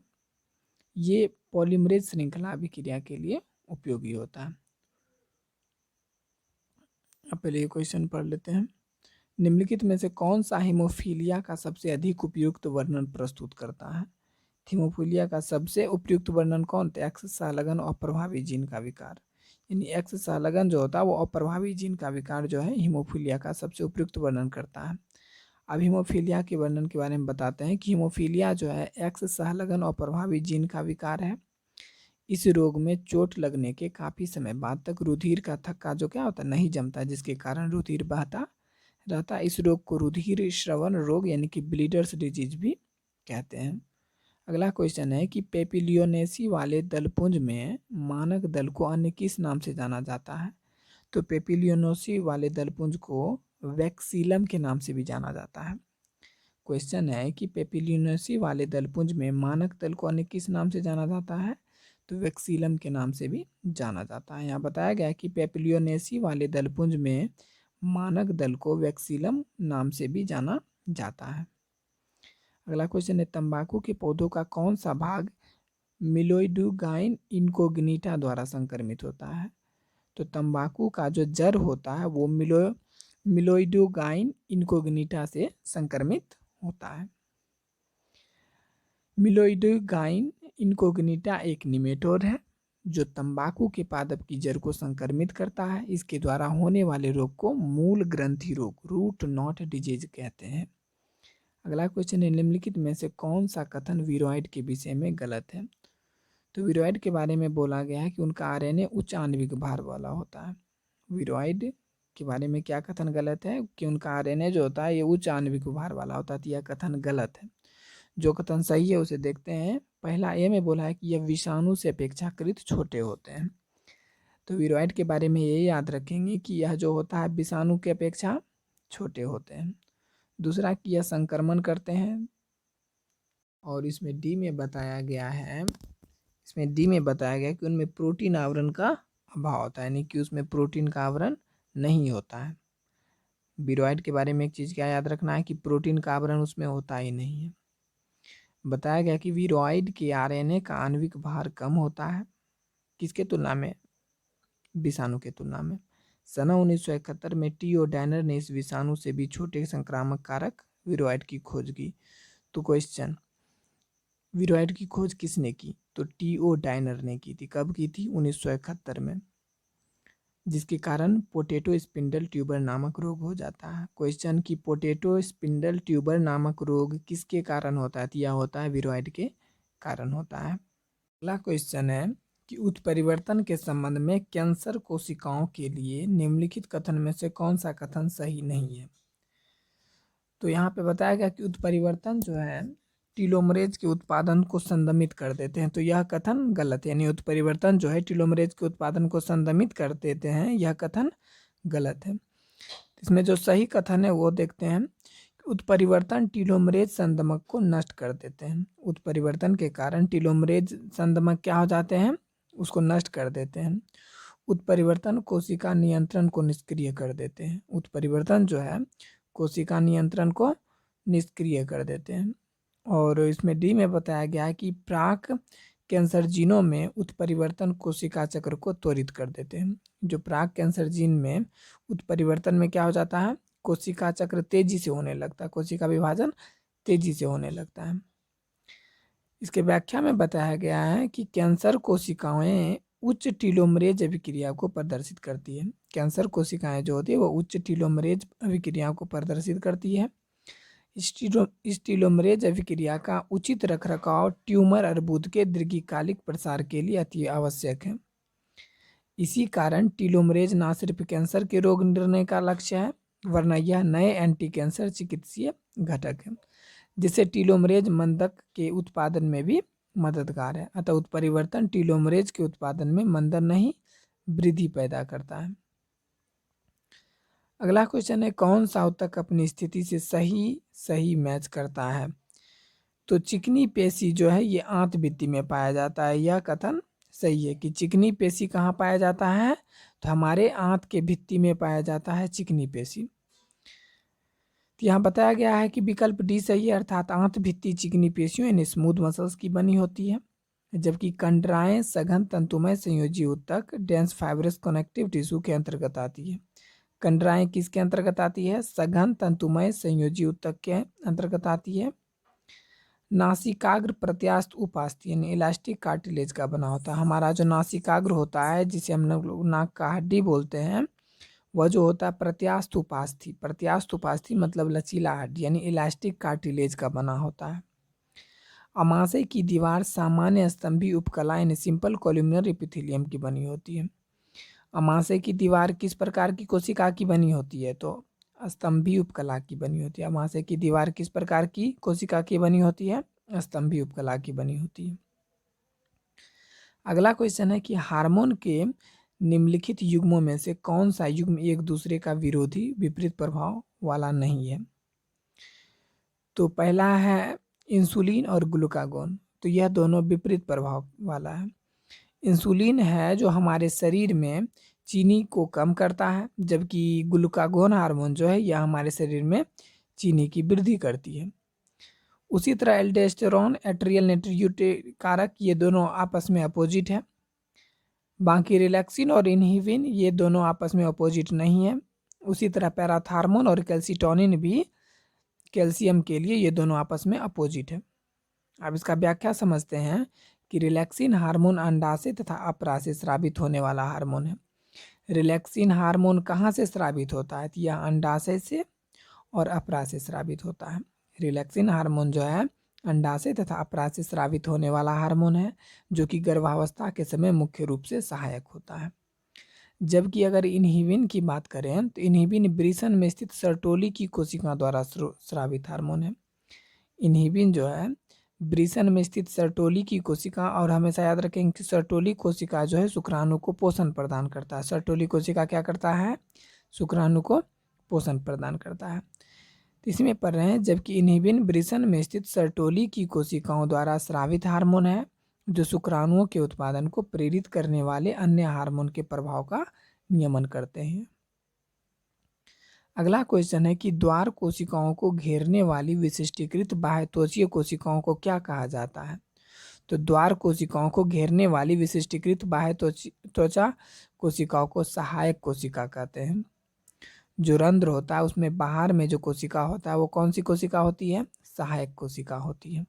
ये पॉलीमरेज श्रृंखला अभिक्रिया के लिए उपयोगी होता है। अब पहले ये क्वेश्चन पढ़ लेते हैं। निम्नलिखित में से कौन सा हीमोफीलिया का सबसे अधिक उपयुक्त वर्णन प्रस्तुत करता है? हीमोफीलिया का सबसे उपयुक्त वर्णन कौन? तो एक्स सहलगन अप्रभावी जीन का विकार, यानी एक्स सहलगन जो होता है वो अप्रभावी जीन का विकार जो है हीमोफीलिया का सबसे उपयुक्त वर्णन करता है। अब हीमोफीलिया के वर्णन के बारे में बताते हैं कि हीमोफीलिया जो है एक्स सहलगन अप्रभावी जीन का विकार है। इस रोग में चोट लगने के काफ़ी समय बाद तक रुधिर का थक्का जो क्या होता है नहीं जमता, जिसके कारण रुधिर बहता रहता है। इस रोग को रुधिर श्रवण रोग यानी कि ब्लीडर्स डिजीज भी कहते हैं। अगला क्वेश्चन है कि पेपिलियोनेसी वाले दलपुंज में मानक दल को अन्य किस नाम से जाना जाता है? तो पेपिलियोनेसी वाले दलपुंज को वैक्सीलम के नाम से भी जाना जाता है। क्वेश्चन है कि पेपिलियोनेसी वाले दलपुंज में मानक दल को अन्य किस नाम से जाना जाता है? तो वैक्सीलम के नाम से भी जाना जाता है। यहाँ बताया गया है कि पेपिलियोनेसी वाले दलपुंज में मानक दल को वैक्सीलम नाम से भी जाना जाता है। अगला क्वेश्चन है, तंबाकू के पौधों का कौन सा भाग मिलोइडुगाइन इनकोग्निटा द्वारा संक्रमित होता है? तो तंबाकू का जो जड़ होता है वो मिलोइडुगाइन इनकोग्निटा से संक्रमित होता है। मिलोइडुगाइन इनकोग्निटा एक निमेटोड है जो तंबाकू के पादप की जड़ को संक्रमित करता है। इसके द्वारा होने वाले रोग को मूल ग्रंथि रोग, रूट नॉट डिजीज कहते हैं। अगला क्वेश्चन है, निम्नलिखित में से कौन सा कथन वीरोइड के विषय में गलत है? तो वीरोइड के बारे में बोला गया है कि उनका आरएनए उच्च आणविक भार वाला होता है। वीरोइड के बारे में क्या कथन गलत है? कि उनका आरएनए जो होता है ये उच्च आणविक भार वाला होता है। तो यह कथन गलत है। जो कथन सही है उसे देखते हैं। पहला ए में बोला है कि यह विषाणु से अपेक्षाकृत छोटे होते हैं। तो वीरोइड के बारे में ये याद रखेंगे कि यह जो होता है विषाणु के अपेक्षा छोटे होते हैं। दूसरा कि यह संक्रमण करते हैं। और इसमें डी में बताया गया है कि उनमें प्रोटीन आवरण का अभाव होता है, यानी कि उसमें प्रोटीन का आवरण नहीं होता है। वीरोइड के बारे में एक चीज़ क्या याद रखना है कि प्रोटीन का आवरण उसमें होता ही नहीं है। बताया गया कि वीरोइड के आरएनए का आणविक भार कम होता है। किसके तुलना में? विषाणु के तुलना में। सन 1971 में टी.ओ. डायनर ने इस विषाणु से भी छोटे संक्रामक कारक वीरोइड की खोज की। तो क्वेश्चन, वीरोइड की खोज किसने की? तो टी.ओ. डायनर ने की थी। कब की थी? 1971 में, जिसके कारण पोटैटो स्पिंडल ट्यूबर नामक रोग हो जाता है। क्वेश्चन की पोटैटो स्पिंडल ट्यूबर नामक रोग किसके कारण होता है? यह होता है वीरोइड के कारण होता है। अगला क्वेश्चन है कि उत्परिवर्तन के संबंध में कैंसर कोशिकाओं के लिए निम्नलिखित कथन में से कौन सा कथन सही नहीं है? तो यहाँ पे बताया गया कि उत्परिवर्तन जो है टीलोमरेज के उत्पादन को संदमित कर देते हैं। तो यह कथन गलत है, यानी उत्परिवर्तन जो है टीलोमरेज के उत्पादन को संदमित कर देते हैं, यह कथन गलत है। इसमें जो सही कथन है वो देखते हैं। उत्परिवर्तन टीलोमरेज संदमक को नष्ट कर देते हैं। उत्परिवर्तन के कारण टीलोमरेज संदमक क्या हो जाते हैं? उसको नष्ट कर देते हैं। उत्परिवर्तन कोशिका नियंत्रण को निष्क्रिय कर देते हैं। उत्परिवर्तन जो है कोशिका नियंत्रण को निष्क्रिय कर देते हैं। और इसमें डी में बताया गया है कि प्राक कैंसर जीनों में उत्परिवर्तन कोशिका चक्र को त्वरित कर देते हैं। जो प्राक कैंसर जीन में उत्परिवर्तन में क्या हो जाता है? कोशिका चक्र तेजी से होने लगता है, कोशिका विभाजन तेजी से होने लगता है। इसके व्याख्या में बताया गया है कि कैंसर कोशिकाएं उच्च टीलोमरेज अभिक्रिया को प्रदर्शित करती है। कैंसर कोशिकाएं जो होती है वो उच्च टीलोमरेज अभिक्रिया को प्रदर्शित करती है। इस टीलोमरेज अभिक्रिया का उचित रखरखाव ट्यूमर अर्बुद के दीर्घकालिक प्रसार के लिए अति आवश्यक है। इसी कारण टीलोमरेज न सिर्फ कैंसर के रोग निर्णय का लक्ष्य है, वरना यह नए एंटी कैंसर चिकित्सीय घटक है, जिससे टीलोमरेज मंदक के उत्पादन में भी मददगार है। अतः उत्परिवर्तन टीलोमरेज के उत्पादन में मंदन नहीं, वृद्धि पैदा करता है। अगला क्वेश्चन है, कौन सा उत्तक अपनी स्थिति से सही मैच करता है? तो चिकनी पेशी जो है ये आंत भित्ति में पाया जाता है। यह कथन सही है कि चिकनी पेशी कहाँ पाया जाता है? तो हमारे आंत के भित्ति में पाया जाता है चिकनी पेशी। तो यहाँ बताया गया है कि विकल्प डी सही है, अर्थात आंत भित्ति चिकनी पेशियों यानी स्मूथ मसल्स की बनी होती है, जबकि कंडराएं सघन तंतुमय संयोजी ऊतक डेंस फाइब्रस कनेक्टिव टिश्यू के अंतर्गत आती है। कंडराएं किसके अंतर्गत आती है? सघन तंतुमय संयोजी ऊतक के अंतर्गत आती है। नासिकाग्र प्रत्यास्थ उपास्थि यानी इलास्टिक कार्टिलेज का बना होता है। हमारा जो नासिकाग्र होता है जिसे हम लोग नाक का हड्डी बोलते हैं, वह जो होता है प्रत्यास्थ उपास्थि। प्रत्यास्थ उपास्थि मतलब लचीला हड्डी यानी इलास्टिक कार्टिलेज का बना होता है। अमाशय की दीवार सामान्य स्तंभी उपकला यानी सिंपल कॉलम्नर एपिथेलियम की बनी होती है। अमाशय की दीवार किस प्रकार की कोशिका की बनी होती है? तो स्तंभी उपकला की बनी होती है। अमाशय की दीवार किस प्रकार की कोशिका की बनी होती है? स्तंभी उपकला की बनी होती है। अगला क्वेश्चन है कि हार्मोन के निम्नलिखित युग्मों में से कौन सा युग्म एक दूसरे का विरोधी विपरीत प्रभाव वाला नहीं है? तो पहला है इंसुलिन और ग्लूकागोन, तो यह दोनों विपरीत प्रभाव वाला है। इंसुलिन है जो हमारे शरीर में चीनी को कम करता है, जबकि ग्लूकागोन हार्मोन जो है यह हमारे शरीर में चीनी की वृद्धि करती है। उसी तरह एल्डोस्टेरोन, एट्रियल नाइट्रोयूरेटिक कारक, ये दोनों आपस में अपोजिट है। बाकी रिलैक्सिन और इनहिबिन ये दोनों आपस में अपोजिट नहीं है। उसी तरह पैराथार्मोन और कैल्सिटोनिन भी कैल्शियम के लिए ये दोनों आपस में अपोजिट है। अब इसका व्याख्या समझते हैं कि रिलैक्सिन हार्मोन अंडाशय तथा अपरा से स्रावित होने वाला हार्मोन है। रिलैक्सिन हार्मोन कहाँ से स्रावित होता है? तो यह अंडाशय से और अपरा से स्रावित होता है। रिलैक्सिन हार्मोन जो है अंडाशय तथा अपरा से स्रावित होने वाला हार्मोन है, जो कि गर्भावस्था के समय मुख्य रूप से सहायक होता है। जबकि अगर इनहिबिन की बात करें तो इनहिबिन ब्रिसन में स्थित सर्टोली की कोशिका द्वारा स्रावित हार्मोन है। इनहिबिन जो है ब्रिसन में स्थित सर्टोली की कोशिका, और हमेशा याद रखेंगे कि सर्टोली कोशिका जो है शुक्राणु को पोषण प्रदान करता है। सर्टोली कोशिका क्या करता है? शुक्राणु को पोषण प्रदान करता है। तो इसमें पढ़ रहे हैं, जबकि इनहिबिन ब्रिसन में स्थित सर्टोली की कोशिकाओं द्वारा स्रावित हार्मोन है, जो शुक्राणुओं के उत्पादन को प्रेरित करने वाले अन्य हार्मोन के प्रभाव का नियमन करते हैं। अगला क्वेश्चन है कि द्वार कोशिकाओं को घेरने वाली विशिष्टीकृत बाह्य त्वचीय कोशिकाओं को क्या कहा जाता है? तो द्वार कोशिकाओं को घेरने वाली विशिष्टीकृत बाह्य त्वचा कोशिकाओं को सहायक कोशिका कहते हैं। जो रंध्र होता है उसमें बाहर में जो कोशिका होता है वो कौन सी कोशिका होती है? सहायक कोशिका होती है।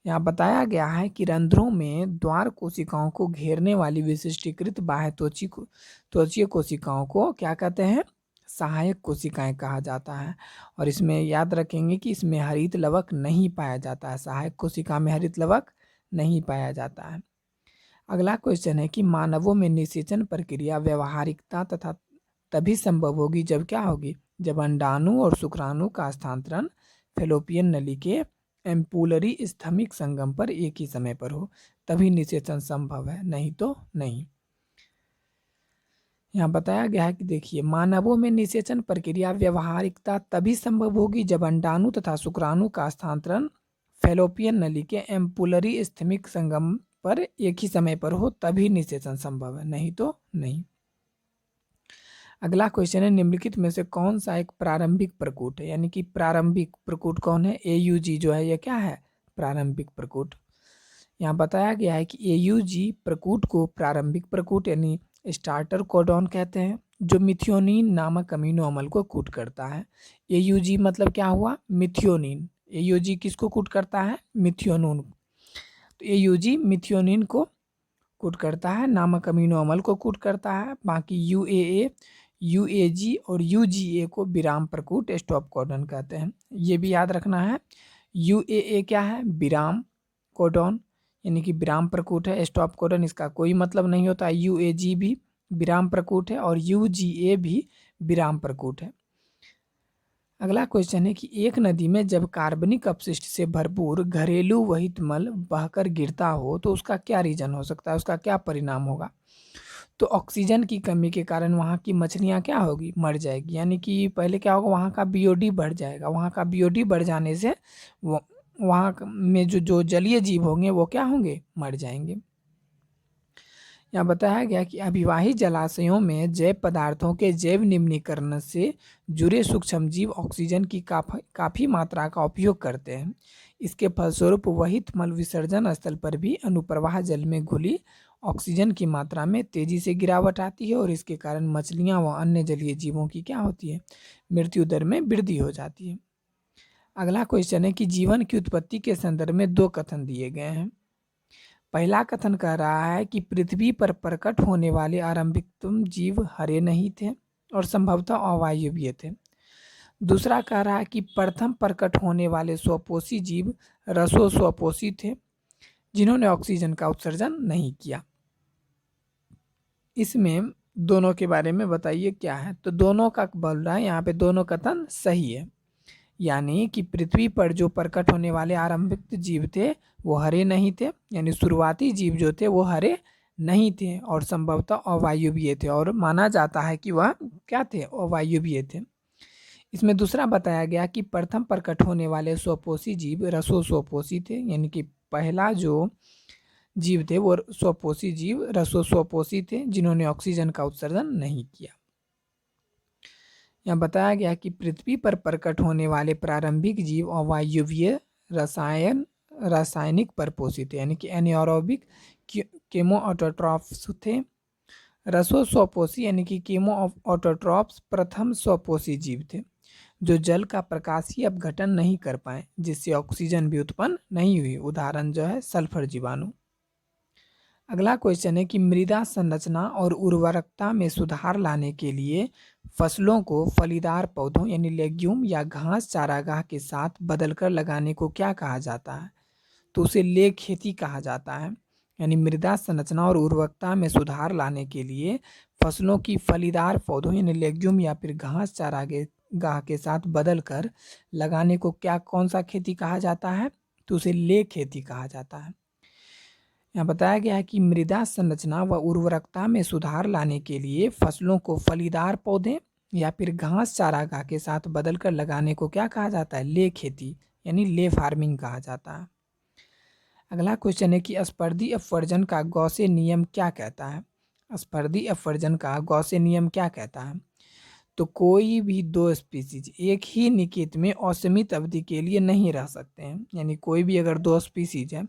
यहाँ बताया गया है कि रंध्रों में द्वार कोशिकाओं को घेरने वाली विशिष्टीकृत बाह्य त्वचीय कोशिकाओं को क्या कहते हैं? सहायक कोशिकाएं कहा जाता है। और इसमें याद रखेंगे कि इसमें हरित लवक नहीं पाया जाता है। सहायक कोशिका में हरित लवक नहीं पाया जाता है। अगला क्वेश्चन है कि मानवों में निषेचन प्रक्रिया व्यवहारिकता तथा तभी संभव होगी जब क्या होगी? जब अंडाणु और शुक्राणु का स्थानांतरण फैलोपियन नली के एम्पुलरी स्थमिक संगम पर एक ही समय पर हो, तभी निषेचन संभव है, नहीं तो नहीं। यहाँ बताया गया है कि देखिए, मानवों में निषेचन प्रक्रिया व्यवहारिकता तभी संभव होगी जब अंडाणु तथा शुक्राणु का स्थानांतरण फैलोपियन नली के एम्पुलरी स्थमिक संगम पर एक ही समय पर हो, तभी निषेचन संभव है, नहीं तो नहीं। अगला क्वेश्चन है, निम्नलिखित में से कौन सा एक प्रारंभिक प्रकूट है? यानी कि प्रारंभिक प्रकूट कौन है? AUG जो है यह क्या है? प्रारंभिक प्रकूट। यहाँ बताया गया है कि AUG प्रकूट को प्रारंभिक प्रकूट यानी स्टार्टर कोडॉन कहते हैं, जो मिथियोनिन नामक अमीनो अम्ल को कूट करता है। AUG मतलब क्या हुआ? मिथियोनिन। AUG किसको कूट करता है? मिथियोनिन। तो AUG मिथियोनिन को कूट करता है, नामक अमीनो अम्ल को कूट करता है। बाकी UAA, UAG और UGA को विराम प्रकूट स्टॉप कोडॉन कहते हैं। ये भी याद रखना है। UAA क्या है? विराम कोडॉन, यानी कि विराम प्रकूट है। स्टॉप कोडॉन इसका कोई मतलब नहीं होता। UAG भी विराम प्रकूट है और UGA भी विराम प्रकूट है। अगला क्वेश्चन है कि एक नदी में जब कार्बनिक अपशिष्ट से भरपूर घरेलू वहित मल बहकर गिरता हो तो उसका क्या रीजन हो सकता है? उसका क्या परिणाम होगा? तो ऑक्सीजन की कमी के कारण वहाँ की मछलियाँ क्या होगी? मर जाएगी। यानी कि पहले क्या होगा? वहाँ का BOD बढ़ जाएगा। वहाँ का BOD बढ़ जाने से वहाँ में जो जलीय जीव होंगे वो क्या होंगे? मर जाएंगे। यहाँ बताया गया कि अभिवाही जलाशयों में जैव पदार्थों के जैव निम्नीकरण से जुड़े सूक्ष्म जीव ऑक्सीजन की काफ़ी मात्रा का उपयोग करते हैं। इसके फलस्वरूप वहित मल विसर्जन स्थल पर भी अनुप्रवाह जल में घुली ऑक्सीजन की मात्रा में तेजी से गिरावट आती है, और इसके कारण मछलियाँ व अन्य जलीय जीवों की क्या होती है? मृत्यु दर में वृद्धि हो जाती है। अगला क्वेश्चन है कि जीवन की उत्पत्ति के संदर्भ में 2 कथन दिए गए हैं। पहला कथन कह रहा है कि पृथ्वी पर प्रकट होने वाले आरंभिकतम जीव हरे नहीं थे और संभवतः अवायवीय थे। दूसरा कह रहा है कि प्रथम प्रकट होने वाले स्वपोषी जीव रसो स्वपोषी थे, जिन्होंने ऑक्सीजन का उत्सर्जन नहीं किया। इसमें दोनों के बारे में बताइए क्या है? तो दोनों का बोल रहा है यहाँ पे, दोनों कथन सही है। यानी कि पृथ्वी पर जो प्रकट होने वाले आरंभिक जीव थे वो हरे नहीं थे, यानी शुरुआती जीव जो थे वो हरे नहीं थे और संभवतः अवायवीय थे, और माना जाता है कि वह क्या थे? अवायवीय थे। इसमें दूसरा बताया गया कि प्रथम प्रकट होने वाले स्वपोषी जीव रसो-स्वपोषी थे, यानी कि पहला जो जीव थे वो स्वपोषी जीव रसो-स्वपोषी थे, जिन्होंने ऑक्सीजन का उत्सर्जन नहीं किया। यहाँ बताया गया कि पृथ्वी पर प्रकट होने वाले प्रारंभिक जीव अवायवीय रासायनिक पर पोषित थे, यानी कि एनारोबिक केमोऑटोट्रॉफ्स थे। रसो स्वपोषी यानी कि केमोऑटोट्रॉफ्स प्रथम स्वपोषी जीव थे जो जल का प्रकाशीय अपघटन नहीं कर पाए, जिससे ऑक्सीजन भी उत्पन्न नहीं हुई। उदाहरण जो है सल्फर जीवाणु। अगला क्वेश्चन है कि मृदा संरचना और उर्वरकता में सुधार लाने के लिए फसलों को फलीदार पौधों यानी लेग्यूम या घास चारागाह के साथ बदलकर लगाने को क्या कहा जाता है? तो उसे ले खेती कहा जाता है। यानी मृदा संरचना और उर्वरकता में सुधार लाने के लिए फसलों की फलीदार पौधों यानी लेग्यूम या फिर घास चारागाह के साथ बदलकर लगाने को कौन सा खेती कहा जाता है? तो उसे ले खेती कहा जाता है। यहाँ बताया गया है कि मृदा संरचना व उर्वरकता में सुधार लाने के लिए फसलों को फलीदार पौधे या फिर घास चारागाह के साथ बदलकर लगाने को क्या कहा जाता है? ले खेती यानी ले फार्मिंग कहा जाता है। अगला क्वेश्चन है कि स्पर्धी अपवर्जन का गॉसे नियम क्या कहता है? स्पर्धी अपवर्जन का गॉसे नियम क्या कहता है? तो कोई भी दो स्पीसीज एक ही निकेत में असीमित अवधि के लिए नहीं रह सकते हैं। यानी कोई भी अगर दो स्पीसीज है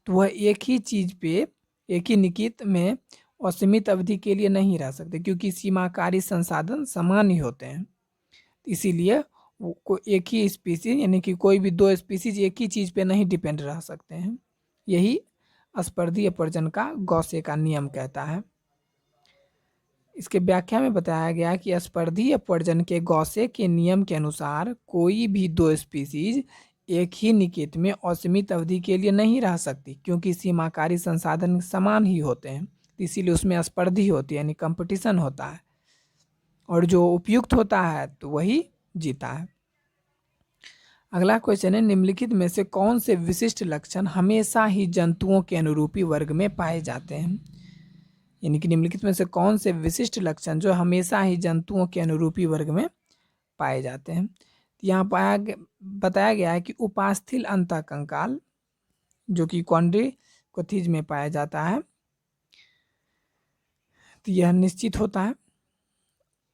तो वह एक ही चीज पे एक ही निकेत में असीमित अवधि के लिए नहीं रह सकते, क्योंकि सीमाकारी संसाधन समान ही होते हैं। इसीलिए एक ही स्पीसीज यानी कि कोई भी दो स्पीसीज एक ही चीज पे नहीं डिपेंड रह सकते हैं। यही स्पर्धी अपवर्जन का गॉसे का नियम कहता है। इसके व्याख्या में बताया गया कि स्पर्धी अपवर्जन के गॉसे के नियम के अनुसार कोई भी दो स्पीसीज एक ही निकेत में असीमित अवधि के लिए नहीं रह सकती, क्योंकि सीमाकारी संसाधन समान ही होते हैं। इसीलिए उसमें स्पर्धी होती है यानी कंपटीशन होता है, और जो उपयुक्त होता है तो वही जीता है। अगला क्वेश्चन है निम्नलिखित में से कौन से विशिष्ट लक्षण हमेशा ही जंतुओं के अनुरूपी वर्ग में पाए जाते हैं? यानी कि निम्नलिखित में से कौन से विशिष्ट लक्षण जो हमेशा ही जंतुओं के अनुरूपी वर्ग में पाए जाते हैं? यहाँ बताया गया है कि उपास्थि अंतःकंकाल जो कि कॉन्ड्रिकोथिज में पाया जाता है, तो यह निश्चित होता है,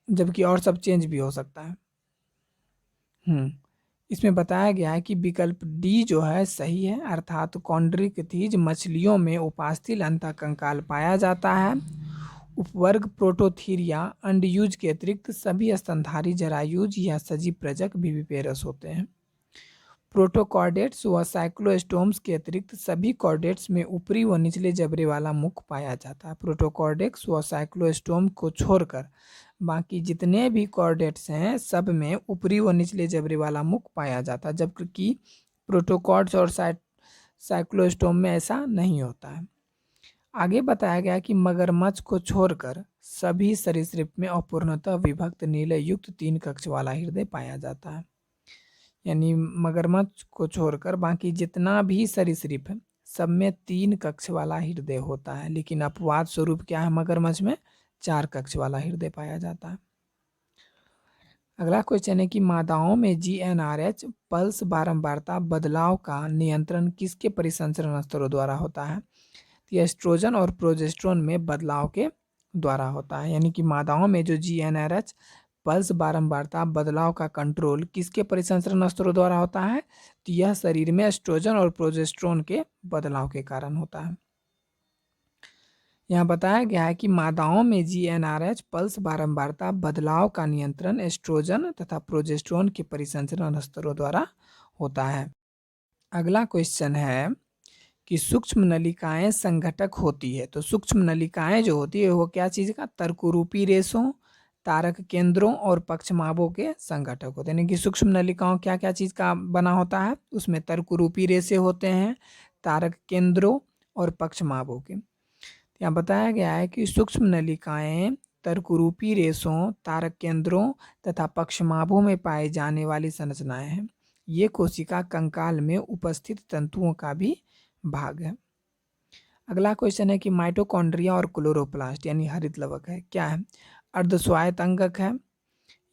जबकि और सब चेंज भी हो सकता है। इसमें बताया गया है कि विकल्प डी जो है सही है, अर्थात कॉन्ड्रिकोथिज मछलियों में उपास्थि अंतःकंकाल पाया जाता है। उपवर्ग प्रोटोथीरिया अंडयूज के अतिरिक्त सभी स्तनधारी जरायुज या सजीव प्रजक विविपेरस होते हैं। प्रोटोकॉर्डेट्स व साइक्लोस्टोम्स के अतिरिक्त सभी कॉर्डेट्स में ऊपरी व निचले जबड़े वाला मुख पाया जाता है। प्रोटोकॉर्डेट्स व साइक्लोस्टोम को छोड़कर बाकी जितने भी कॉर्डेट्स हैं सब में ऊपरी व निचले जबड़े वाला मुख पाया जाता है, जबकि प्रोटोकॉर्ड्स और साइक्लोस्टोम में ऐसा नहीं होता है। आगे बताया गया कि मगरमच्छ को छोड़कर सभी सरीसृप में अपूर्णतः विभक्त नीले युक्त 3 कक्ष वाला हृदय पाया जाता है। यानी मगरमच्छ को छोड़कर बाकी जितना भी सरीसृप है सब में 3 कक्ष वाला हृदय होता है, लेकिन अपवाद स्वरूप क्या है? मगरमच्छ में 4 कक्ष वाला हृदय पाया जाता है। अगला क्वेश्चन है कि मादाओं में GnRH पल्स बारंबारता बदलाव का नियंत्रण किसके परिसंचरण स्तरों द्वारा होता है? एस्ट्रोजन और प्रोजेस्टेरोन में बदलाव के द्वारा होता है। यानी कि मादाओं में जो GnRH पल्स बारंबारता बदलाव का कंट्रोल किसके परिसंचरण स्तरों द्वारा होता है? तो यह शरीर में एस्ट्रोजन और प्रोजेस्टेरोन के बदलाव के कारण होता है। यहाँ बताया गया है कि मादाओं में GnRH पल्स बारंबारता बदलाव का नियंत्रण एस्ट्रोजन तथा प्रोजेस्टेरोन के परिसंचरण स्तरों द्वारा होता है। अगला क्वेश्चन है कि सूक्ष्म नलिकाएं संघटक होती है। तो सूक्ष्म नलिकाएं जो होती है वो क्या चीज़ का? तर्करूपी रेशों, तारक केंद्रों और पक्षमाभों के संघटक होते हैं। यानी कि सूक्ष्म नलिकाओं क्या क्या चीज़ का बना होता है? उसमें तर्करूपी रेशे होते हैं, तारक केंद्रों और पक्षमाभों के। यहाँ बताया गया है कि सूक्ष्म नलिकाएं तर्करूपी रेशों, तारक केंद्रों तथा पक्षमाभों में पाए जाने वाली संरचनाएं हैं। ये कोशिका कंकाल में उपस्थित तंतुओं का भी भाग है। अगला क्वेश्चन है कि माइटोकॉन्ड्रिया और क्लोरोप्लास्ट यानी हरित लवक है क्या है? अर्धस्वायत्त अंगक है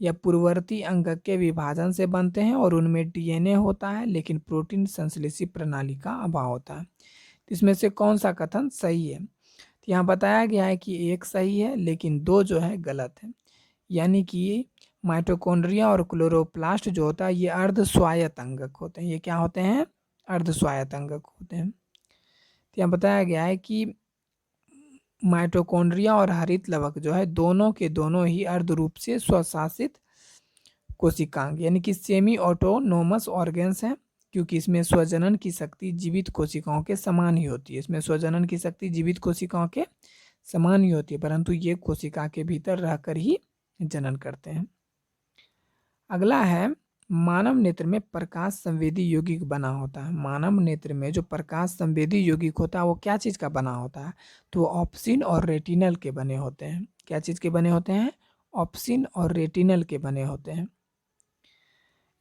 या पूर्ववर्ती अंगक के विभाजन से बनते हैं और उनमें डीएनए होता है, लेकिन प्रोटीन संश्लेषी प्रणाली का अभाव होता है। तो इसमें से कौन सा कथन सही है? तो यहाँ बताया गया है कि एक सही है लेकिन दो जो है गलत है। यानी कि माइटोकॉन्ड्रिया और क्लोरोप्लास्ट जो होता है ये अर्ध स्वायत्त अंगक होते हैं। ये क्या होते हैं? अर्ध स्वायत्त अंगक होते हैं। तो यहाँ बताया गया है कि माइटोकॉन्ड्रिया और हरित लवक जो है दोनों के दोनों ही अर्ध रूप से स्वशासित कोशिकांग यानी कि सेमी ऑटोनोमस ऑर्गेन्स हैं, क्योंकि इसमें स्वजनन की शक्ति जीवित कोशिकाओं के समान ही होती है। इसमें स्वजनन की शक्ति जीवित कोशिकाओं के समान ही होती है, परंतु ये कोशिका के भीतर रहकर ही जनन करते हैं। अगला है मानव नेत्र में प्रकाश संवेदी यौगिक बना होता है। मानव नेत्र में जो प्रकाश संवेदी यौगिक होता है वो क्या चीज़ का बना होता है? तो ऑप्सिन और रेटिनल के बने होते हैं। क्या चीज़ के बने होते हैं? ऑप्सिन और रेटिनल के बने होते हैं।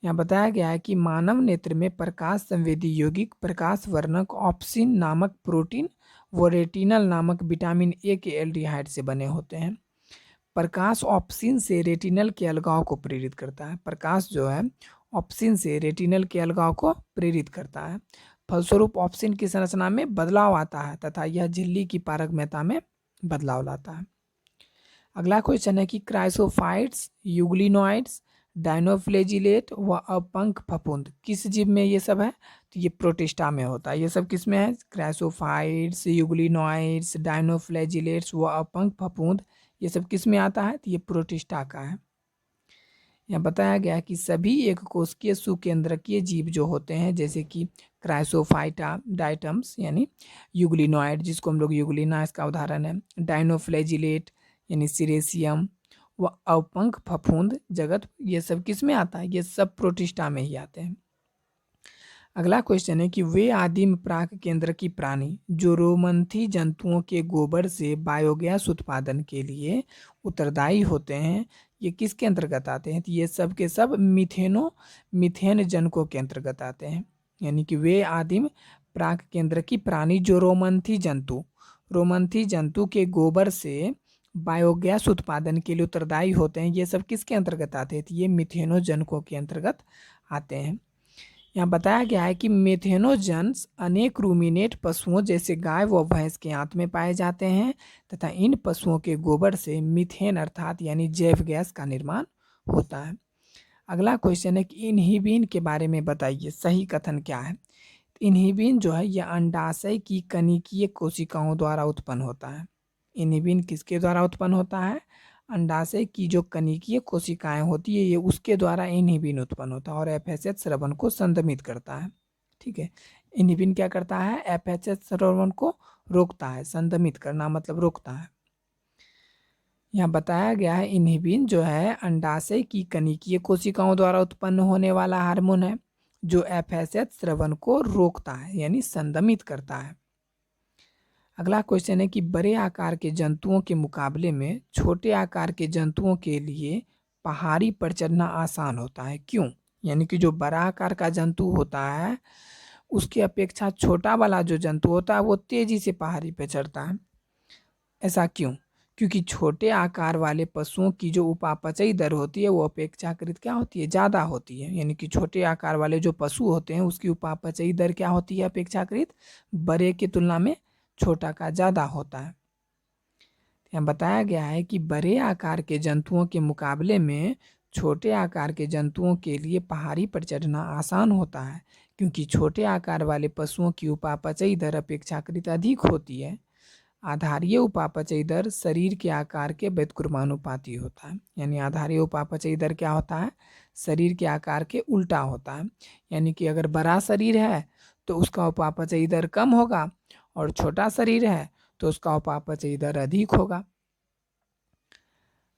यहाँ बताया गया है कि मानव नेत्र में प्रकाश संवेदी यौगिक प्रकाश वर्णक ऑप्सिन नामक प्रोटीन व रेटिनल नामक विटामिन ए के एल्डिहाइड से बने होते हैं। प्रकाश ऑप्सिन से रेटिनल के अलगाव को प्रेरित करता है। प्रकाश जो है ऑप्सिन से रेटिनल के अलगाव को प्रेरित करता है। फलस्वरूप ऑप्सिन की संरचना में बदलाव आता है तथा यह झिल्ली की पारगम्यता में बदलाव लाता है। अगला क्वेश्चन है कि क्राइसोफाइट्स, यूग्लिनोइड्स, डायनोफ्लेजिलेट व अपंख फफूंद किस जीव में ये सब है? तो ये प्रोटिस्टा में होता है। ये सब किस में है? क्राइसोफाइट्स, यूग्लिनोइड्स, डायनोफ्लेजिलेट्स व अपंख फफूंद ये सब किस में आता है? तो ये प्रोटिस्टा का है। यहाँ बताया गया है कि सभी एक कोशिकीय सुकेंद्रकीय जीव जो होते हैं जैसे कि क्राइसोफाइटा डाइटम्स यानी यूग्लिनोइड जिसको हम लोग यूग्लिना इसका उदाहरण है, डायनोफ्लेजिलेट यानी सिरेसियम व अपंख फफूंद जगत ये सब किस में आता है? ये सब प्रोटिस्टा में ही आते हैं। अगला क्वेश्चन है कि वे आदिम प्राक केंद्र की प्राणी जो रोमंथी जंतुओं के गोबर से बायोगैस उत्पादन के लिए उत्तरदायी होते हैं ये किसके अंतर्गत आते हैं? तो ये सब के सब मीथेन जनकों के अंतर्गत आते हैं। यानी कि वे आदिम प्राक केंद्र की प्राणी जो रोमंथी जंतु के गोबर से बायोगैस उत्पादन के लिए उत्तरदायी होते हैं ये सब किसके अंतर्गत आते हैं? तो ये मीथेनोजनकों के अंतर्गत आते हैं। यहाँ बताया गया है कि मीथेनोजन्स अनेक रूमिनेट पशुओं जैसे गाय व भैंस के आंत में पाए जाते हैं तथा इन पशुओं के गोबर से मीथेन अर्थात यानी जैव गैस का निर्माण होता है। अगला क्वेश्चन है कि इनहिबिन के बारे में बताइए, सही कथन क्या है? इनहिबिन जो है यह अंडाशय की कनिकीय कोशिकाओं द्वारा उत्पन्न होता है। इनहिबिन किसके द्वारा उत्पन्न होता है? अंडाशय की जो कनिकीय कोशिकाएं होती है ये उसके द्वारा इनहिबिन उत्पन्न होता है और एफएसएच स्रवण को संदमित करता है। ठीक है, इनहिबिन क्या करता है? एफएसएच स्रवण को रोकता है। संदमित करना मतलब रोकता है। यहाँ बताया गया है इनहिबिन जो है अंडाशय की कनिकीय कोशिकाओं द्वारा उत्पन्न होने वाला हार्मोन है जो एफएसएच स्रवण को रोकता है यानी संदमित करता है। अगला क्वेश्चन है कि बड़े आकार के जंतुओं के मुकाबले में छोटे आकार के जंतुओं के लिए पहाड़ी पर चढ़ना आसान होता है, क्यों? यानी कि जो बड़ा आकार का जंतु होता है उसकी अपेक्षा छोटा वाला जो जंतु होता है वो तेजी से पहाड़ी पर चढ़ता है। ऐसा क्यों? क्योंकि छोटे आकार वाले पशुओं की जो उपापचयी दर होती है वो अपेक्षाकृत क्या होती है? ज़्यादा होती है। यानी कि छोटे आकार वाले जो पशु होते हैं उसकी उपापचयी दर क्या होती है? अपेक्षाकृत बड़े की तुलना में छोटा का ज़्यादा होता है। यहाँ बताया गया है कि बड़े आकार के जंतुओं के मुकाबले में छोटे आकार के जंतुओं के लिए पहाड़ी पर चढ़ना आसान होता है क्योंकि छोटे आकार वाले पशुओं की उपापचयी दर अपेक्षाकृत अधिक होती है। आधारीय उपापचयी दर शरीर के आकार के व्युत्क्रमानुपाती होता है। यानी आधारीय उपापचयी दर क्या होता है? शरीर के आकार के उल्टा होता है। यानी कि अगर बड़ा शरीर है तो उसका उपापचयी दर कम होगा और छोटा शरीर है तो उसका उपापचयी दर अधिक होगा।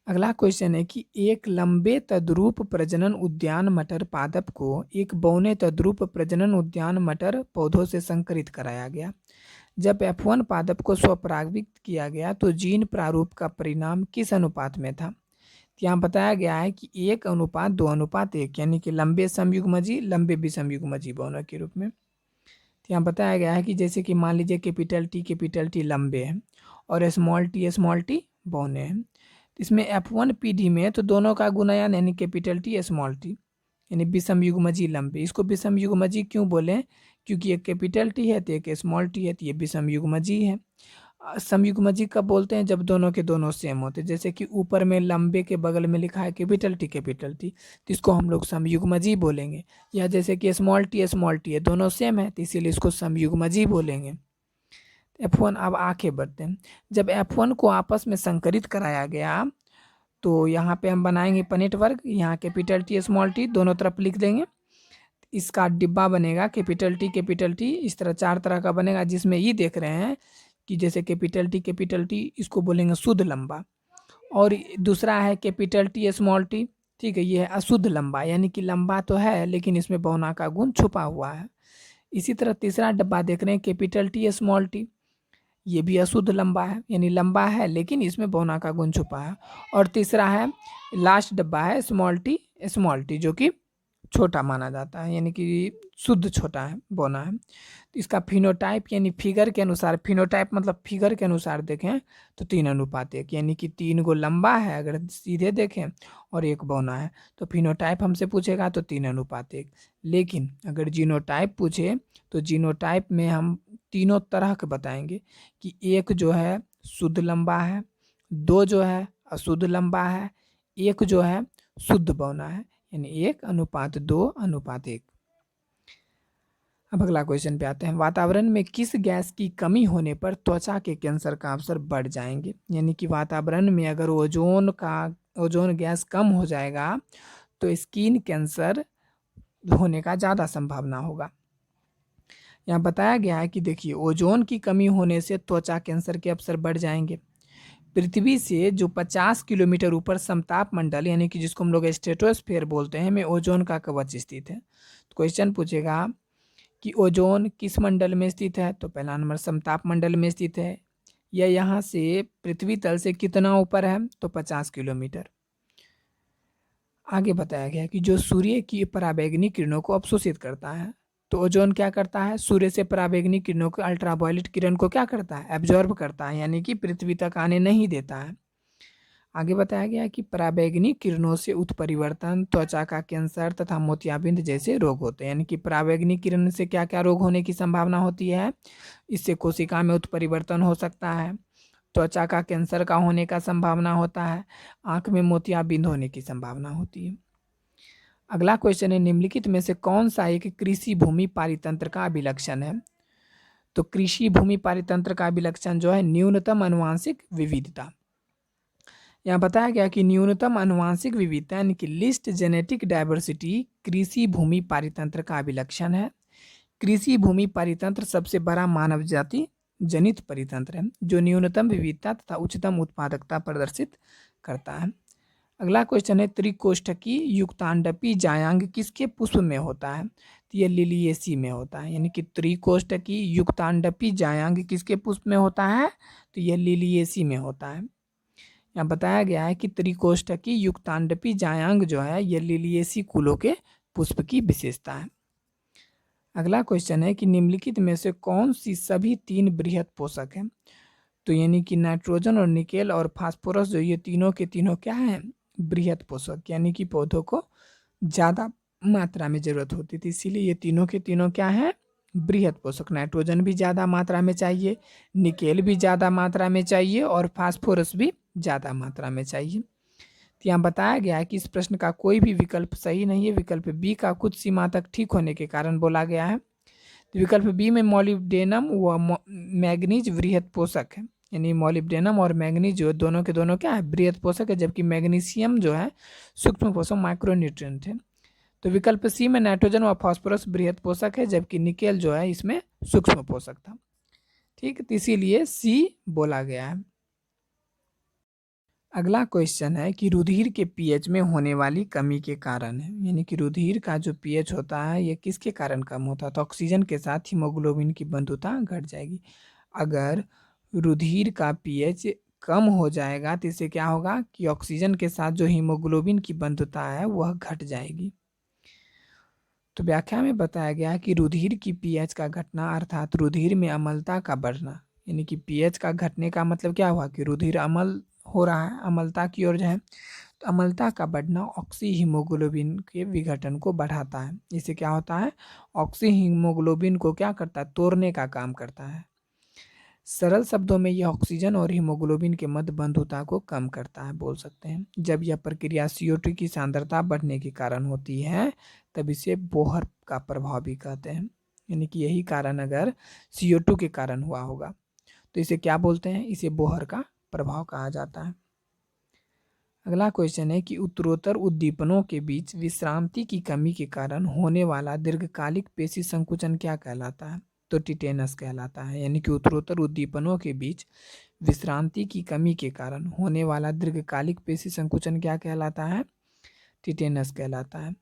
अगला क्वेश्चन है कि एक लंबे तद्रुप प्रजनन उद्यान मटर पादप को एक बौने तद्रुप प्रजनन उद्यान मटर पौधों से संकरित कराया गया। जब F1 पादप को स्वपरागित किया गया तो जीन प्रारूप का परिणाम किस अनुपात में था? यहाँ बताया गया है कि 1:2:1 यानी कि लंबे समयुग्मजी लंबे विषमयुग्मजी बौनों के रूप में। तो यहाँ बताया गया है कि जैसे कि मान लीजिए कैपिटल टी लंबे हैं और स्मॉल टी बौने हैं। इसमें F1PD में तो दोनों का गुणनफल यानी कैपिटल टी स्मॉल टी यानी विषम युग्मजी लंबे। इसको विषम युग्मजी क्यों बोले? क्योंकि एक कैपिटल टी है तो एक स्मॉल टी है, तो ये विषम युग्मजी है। समयुग्मजी कब बोलते हैं? जब दोनों के दोनों सेम होते। जैसे कि ऊपर में लंबे के बगल में लिखा है कैपिटल टी तो इसको हम लोग समयुग्मजी बोलेंगे। या जैसे कि स्मॉल टी है, दोनों सेम है तो इसीलिए इसको समयुग्मजी बोलेंगे। F1 अब आगे बढ़ते हैं। जब F1 को आपस में संकरित कराया गया तो यहाँ पे हम बनाएंगे पनेट वर्ग। यहाँ कैपिटल टी दोनों तरफ लिख देंगे। इसका डिब्बा बनेगा कैपिटल टी, इस तरह 4 तरह का बनेगा, जिसमें ये देख रहे हैं कि जैसे कैपिटल टी इसको बोलेंगे शुद्ध लंबा, और दूसरा है कैपिटल टी, ठीक है, ये है अशुद्ध लंबा, यानी कि लंबा तो है लेकिन इसमें बहुना का गुण छुपा हुआ है। इसी तरह तीसरा डब्बा देख रहे हैं कैपिटल टी, ये भी अशुद्ध लंबा है, यानी लंबा है लेकिन इसमें बहुना का गुण छुपा है। और तीसरा है लास्ट डब्बा है स्मॉल टी, जो कि छोटा माना जाता है, यानी कि शुद्ध छोटा है, बौना है। तो इसका फिनोटाइप यानी फिगर के अनुसार, फिनोटाइप मतलब फिगर के अनुसार देखें तो 3:1, यानी कि 3 गो लंबा है अगर सीधे देखें और 1 बौना है, तो फिनोटाइप हमसे पूछेगा तो 3:1। लेकिन अगर जीनोटाइप पूछे तो जीनोटाइप में हम तीनों तरह के बताएंगे कि 1 जो है शुद्ध लंबा है, 2 जो है अशुद्ध लंबा है, 1 जो है शुद्ध बौना है, यानी 1:2:1। अब अगला क्वेश्चन पे आते हैं। वातावरण में किस गैस की कमी होने पर त्वचा के कैंसर का अवसर बढ़ जाएंगे? यानी कि वातावरण में अगर ओजोन गैस कम हो जाएगा तो स्किन कैंसर होने का ज़्यादा संभावना होगा। यहाँ बताया गया है कि देखिए ओजोन की कमी होने से त्वचा कैंसर के अवसर बढ़ जाएंगे। पृथ्वी से जो 50 किलोमीटर ऊपर समताप मंडल यानी कि जिसको हम लोग स्ट्रेटोस्फीयर बोलते हैं में ओजोन का कवच स्थित है। तो क्वेश्चन पूछेगा कि ओजोन किस मंडल में स्थित है? तो पहला नंबर समताप मंडल में स्थित है। यह यहाँ से पृथ्वी तल से कितना ऊपर है? तो 50 किलोमीटर। आगे बताया गया कि जो सूर्य की पराबैंगनी किरणों को अवशोषित करता है, तो ओजोन क्या करता है? सूर्य से पराबैंगनी किरणों को, अल्ट्रावायलेट किरण को क्या करता है? एब्जॉर्ब करता है, यानी कि पृथ्वी तक आने नहीं देता है। आगे बताया गया कि पराबैंगनी किरणों से उत्परिवर्तन त्वचा का कैंसर तथा मोतियाबिंद जैसे रोग होते हैं। यानी कि पराबैंगनी किरण से क्या क्या रोग होने की संभावना होती है? इससे कोशिका में उत्परिवर्तन हो सकता है, त्वचा का कैंसर का होने का संभावना होता है, आंख में मोतियाबिंद होने की संभावना होती है। अगला क्वेश्चन है, निम्नलिखित में से कौन सा एक कृषि भूमि पारितंत्र का अभिलक्षण है? तो कृषि भूमि पारितंत्र का अभिलक्षण जो है न्यूनतम आनुवांशिक विविधता। यहाँ बताया गया कि न्यूनतम आनुवांशिक विविधता यानी कि लिस्ट जेनेटिक डाइवर्सिटी कृषि भूमि पारितंत्र का अभिलक्षण है। कृषि भूमि पारितंत्र सबसे बड़ा मानव जाति जनित परितंत्र है जो न्यूनतम विविधता तथा उच्चतम उत्पादकता प्रदर्शित करता है। अगला क्वेश्चन है, त्रिकोष्ठकी युक्तांडपी जायांग किसके पुष्प में होता है? तो ये लिलिएसी में होता है, यानी कि त्रिकोष्ठकी युक्तांडपी जायांग किसके पुष्प में होता है? तो यह लिलिएसी में होता है। यहाँ बताया गया है कि त्रिकोष्ठकी युक्तांडपी जायांग जो है यह लिलिएसी कुलों के पुष्प की विशेषता है। अगला क्वेश्चन है कि निम्नलिखित में से कौन सी सभी 3 बृहत पोषक हैं? तो यानी कि नाइट्रोजन और निकेल और फास्फोरस जो ये तीनों के तीनों क्या हैं? बृहत पोषक, यानी कि पौधों को ज़्यादा मात्रा में ज़रूरत होती थी, इसीलिए ये तीनों के तीनों क्या हैं? बृहत पोषक। नाइट्रोजन भी ज़्यादा मात्रा में चाहिए, निकेल भी ज़्यादा मात्रा में चाहिए और फास्फोरस भी ज़्यादा मात्रा में चाहिए। तो यहाँ बताया गया है कि इस प्रश्न का कोई भी विकल्प सही नहीं है। विकल्प बी का कुछ सीमा तक ठीक होने के कारण बोला गया है। तो विकल्प बी में मॉलिब्डेनम व मैग्नीज बृहत पोषक है, यानी मॉलिब्डेनम और मैग्नीज जो दोनों के दोनों क्या है? बृहत पोषक है, जबकि मैग्नीशियम जो है सूक्ष्म पोषक माइक्रोन्यूट्रिएंट है। तो विकल्प सी में नाइट्रोजन व फास्फोरस बृहत पोषक है, जबकि निकेल जो है इसमें सूक्ष्म पोषक था। ठीक, तो इसीलिए सी बोला गया है। अगला क्वेश्चन है कि रुधिर के पीएच में होने वाली कमी के कारण है, यानी कि रुधिर का जो पीएच होता है ये किसके कारण कम होता है? तो ऑक्सीजन के साथ हीमोग्लोबिन की बंधुता घट जाएगी। अगर रुधिर का पीएच कम हो जाएगा तो इससे क्या होगा कि ऑक्सीजन के साथ जो हीमोग्लोबिन की बंधुता है वह घट जाएगी। तो व्याख्या में बताया गया कि रुधिर की पीएच का घटना अर्थात रुधिर में अम्लता का बढ़ना, यानी कि पीएच का घटने का मतलब क्या हुआ कि रुधिर अम्ल हो रहा है, अम्लता की ओर जो है। तो अम्लता का बढ़ना ऑक्सी हीमोग्लोबिन के विघटन को बढ़ाता है। इससे क्या होता है, ऑक्सी हीमोग्लोबिन को क्या करता है, तोड़ने का काम करता है। सरल शब्दों में यह ऑक्सीजन और हीमोग्लोबिन के मध्य बंधुता को कम करता है, बोल सकते हैं। जब यह प्रक्रिया CO2 की सांद्रता बढ़ने के कारण होती है तब इसे बोहर का प्रभाव भी कहते हैं। यानी कि यही कारण अगर CO2 के कारण हुआ होगा तो इसे क्या बोलते हैं, इसे बोहर का प्रभाव कहा जाता है। अगला क्वेश्चन है कि उत्तरोत्तर उद्दीपनों के बीच विश्रांति की कमी के कारण होने वाला दीर्घकालिक पेशी संकुचन क्या कहलाता है, तो टिटेनस कहलाता है। यानी कि उत्तरोत्तर उद्दीपनों के बीच विश्रांति की कमी के कारण होने वाला दीर्घकालिक पेशी संकुचन क्या कहलाता है, टिटेनस कहलाता है।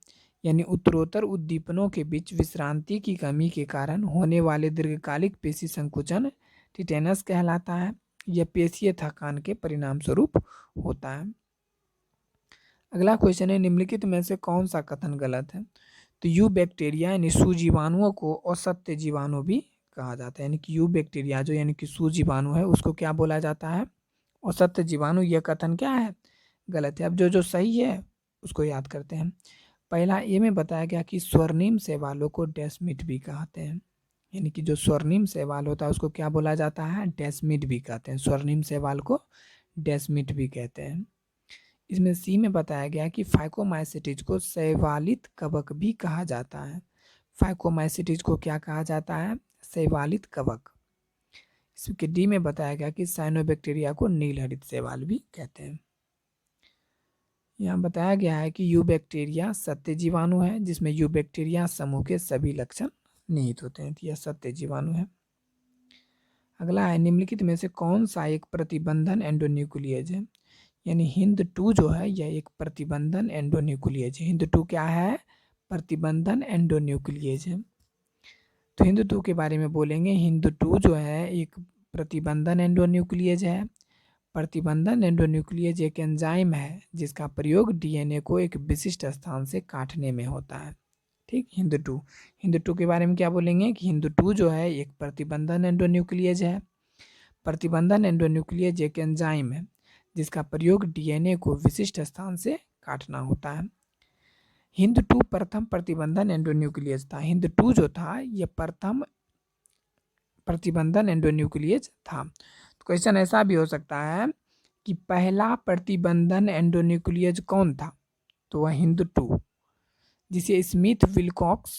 यानी उत्तरोत्तर उद्दीपनों के बीच विश्रांति की कमी के कारण होने वाले दीर्घकालिक पेशी संकुचन टिटेनस कहलाता है। यह पेशीय थकान के परिणाम स्वरूप होता है। अगला क्वेश्चन है, निम्नलिखित में से कौन सा कथन गलत है, तो यू बैक्टीरिया यानी सुजीवाणुओं को असत्य जीवाणु भी कहा जाता है। यानी कि यू बैक्टीरिया जो यानी कि सुजीवाणु है उसको क्या बोला जाता है, असत्य जीवाणु। यह कथन क्या है, गलत है। अब जो सही है उसको याद करते हैं। पहला ए में बताया गया कि स्वर्णिम शैवालों को डेस्मिट भी कहते हैं। यानी कि जो स्वर्णिम शैवाल होता है उसको क्या बोला जाता है, डेस्मिट भी कहते हैं। स्वर्णिम शैवाल को डेस्मिट भी कहते हैं। इसमें सी में बताया गया कि फाइकोमाइसिटिस को शैवालित कवक भी कहा जाता है। फाइकोमाइसिटिस को क्या कहा जाता है, शैवालित कवक। इसके डी में बताया गया कि साइनोबैक्टीरिया को नीलहरित शैवाल भी कहते हैं। यहाँ बताया गया है कि यू बैक्टीरिया सत्य जीवाणु है जिसमें यू बैक्टीरिया समूह के सभी लक्षण निहित होते हैं, तो यह सत्य जीवाणु है। अगला है, निम्नलिखित में से कौन सा एक प्रतिबंधन एंडोन्यूक्लियज है। यानी HindII जो है यह एक प्रतिबंधन एंडोन्यूक्लियज है। HindII क्या है, प्रतिबंधन एंडोन्यूक्लियज है। तो HindII के बारे में बोलेंगे। HindII जो है एक प्रतिबंधन एंडोन्यूक्लियज है। प्रतिबंधन एंडोन्यूक्लियज एक एंजाइम है जिसका प्रयोग DNA को एक विशिष्ट स्थान से काटने में होता है। ठीक, HindII के बारे में क्या बोलेंगे कि HindII जो है एक प्रतिबंधन एंडोन्यूक्लियज है। प्रतिबंधन एंडोन्यूक्लियज एक एंजाइम है जिसका प्रयोग DNA को विशिष्ट स्थान से काटना होता है। HindII प्रथम प्रतिबंधन एंडोन्यूक्लियज था। HindII जो था यह प्रथम प्रतिबंधन एंडोन्यूक्लियज था। तो क्वेश्चन ऐसा भी हो सकता है कि पहला प्रतिबंधन एंडोन्यूक्लियज कौन था, तो वह HindII, जिसे स्मिथ, विलकॉक्स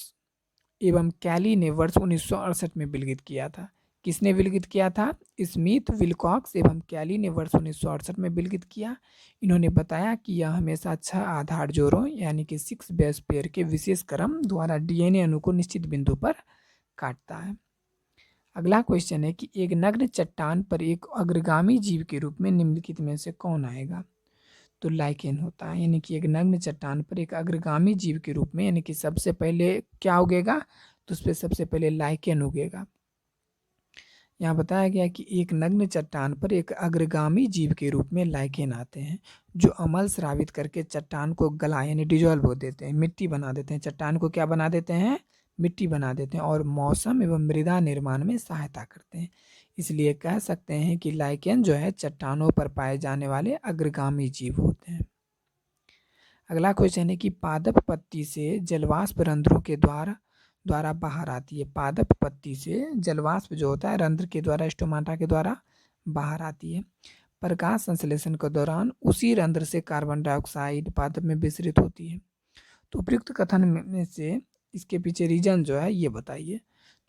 एवं कैली ने वर्ष 1968 में विलिखित किया था। किसने विलिखित किया था, स्मिथ, विलकॉक्स एवं कैली ने वर्ष 1968 में विलिखित किया। इन्होंने बताया कि यह हमेशा 6 आधार जोड़ों यानी कि 6 बेस पेयर के विशेष क्रम द्वारा DNA अणु को निश्चित बिंदु पर काटता है। अगला क्वेश्चन है कि एक नग्न चट्टान पर एक अग्रगामी जीव के रूप में निम्नलिखित में से कौन आएगा, तो लाइकेन होता है। यानी कि एक नग्न चट्टान पर एक अग्रगामी जीव के रूप में यानी कि सबसे पहले क्या उगेगा, तो उस पर सबसे पहले लाइकेन उगेगा। यहाँ बताया गया कि एक नग्न चट्टान पर एक अग्रगामी जीव के रूप में लाइकेन आते हैं जो अम्ल स्रावित करके चट्टान को गला यानी डिजोल्व हो देते हैं, मिट्टी बना देते हैं। चट्टान को क्या बना देते हैं, मिट्टी बना देते हैं और मौसम एवं मृदा निर्माण में सहायता करते हैं। इसलिए कह सकते हैं कि लाइकेन जो है चट्टानों पर पाए जाने वाले अग्रगामी जीव होते हैं। अगला क्वेश्चन है कि पादप पत्ती से जलवाष्प रंध्रों के द्वारा बाहर आती है। पादप पत्ती से जलवाष्प जो होता है रंध्र के द्वारा, स्टोमाटा के द्वारा बाहर आती है। प्रकाश संश्लेषण के दौरान उसी रंध्र से कार्बन डाइऑक्साइड पादप में विसरित होती है। तो उपयुक्त कथन में से इसके पीछे रीजन जो है ये बताइए,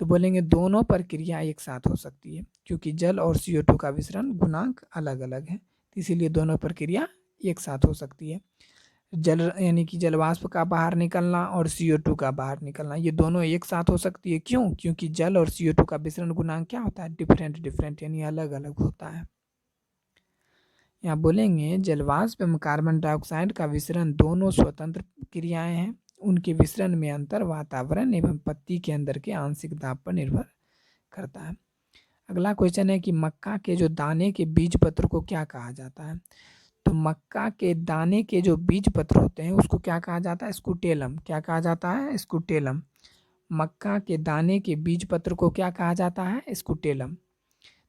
तो बोलेंगे दोनों प्रक्रिया एक साथ हो सकती है क्योंकि जल और CO2 का विसरण गुणांक अलग अलग है, इसीलिए दोनों प्रक्रिया एक साथ हो सकती है। जल यानी कि जलवाष्प का बाहर निकलना और CO2 का बाहर निकलना ये दोनों एक साथ हो सकती है। क्यों, क्योंकि जल और CO2 का विसरण गुणांक क्या होता है, डिफरेंट यानी अलग अलग होता है। यहाँ बोलेंगे जलवाष्प एवं कार्बन डाइऑक्साइड का विसरण दोनों स्वतंत्र क्रियाएं हैं। उनके विसरण में अंतर वातावरण एवं पत्ती के अंदर के आंशिक दाब पर निर्भर करता है। अगला क्वेश्चन है कि मक्का के जो दाने के बीज पत्र को क्या कहा जाता है, तो मक्का के दाने के जो बीज पत्र होते हैं उसको क्या कहा जाता है, स्कूटेलम। क्या कहा जाता है, स्कूटेलम। मक्का के दाने के बीज पत्र को क्या कहा जाता है, स्कूटेलम।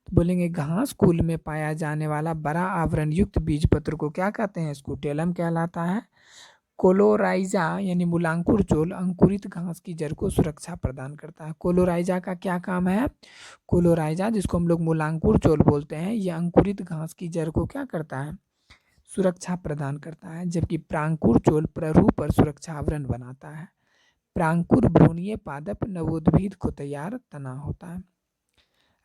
तो बोलेंगे घास कुल में पाया जाने वाला बड़ा आवरण युक्त बीज पत्र को क्या कहते हैं? स्कूटेलम कहलाता है। कोलोराइजा यानी मूलांकुर चोल अंकुरित घास की जड़ को सुरक्षा प्रदान करता है। कोलोराइजा का क्या काम है? कोलोराइजा जिसको हम लोग मूलांकुर चोल बोलते हैं, ये अंकुरित घास की जड़ को क्या करता है? सुरक्षा प्रदान करता है। जबकि प्रांकुर चोल प्ररूप पर सुरक्षा आवरण बनाता है। प्रांकुर भ्रूणीय पादप नवोद्भिद को तैयार तना होता है।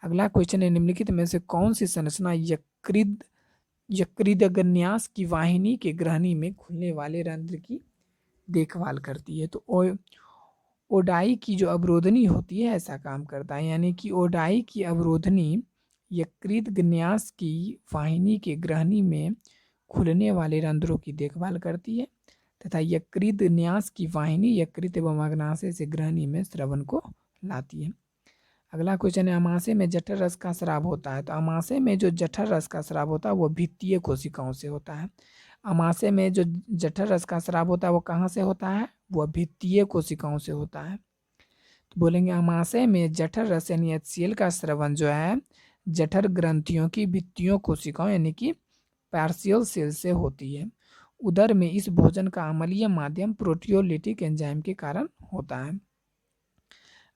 अगला क्वेश्चन है, निम्नलिखित में से कौन सी संरचना यकृदगन्यास की वाहिनी के ग्रहणी में खुलने वाले रंध्र की देखभाल करती है? तो ओडाई की जो अवरोधनी होती है ऐसा काम करता है, यानी कि ओडाई की अवरोधनी यकृदगन्यास की वाहिनी के ग्रहणी में खुलने वाले रंध्रों की देखभाल करती है तथा यकृदन्यास की वाहिनी यकृत एवं अग्नाशय से ग्रहणी में स्रवन को लाती है। अगला क्वेश्चन है, अमाशय में जठर रस का स्राव होता है। तो अमाशय में जो जठर रस का स्राव होता है वो भित्तीय कोशिकाओं से होता है। अमाशय में जो जठर रस का स्राव होता है वो कहाँ से होता है? वो भित्तीय कोशिकाओं से होता है। तो बोलेंगे अमाशय में जठर रस यानी HCl का स्रवन जो है जठर ग्रंथियों की भित्तीय कोशिकाओं यानी कि पार्शियल सेल से होती है। उदर में इस भोजन का अम्लीय माध्यम प्रोटियोलिटिक एंजाइम के कारण होता है।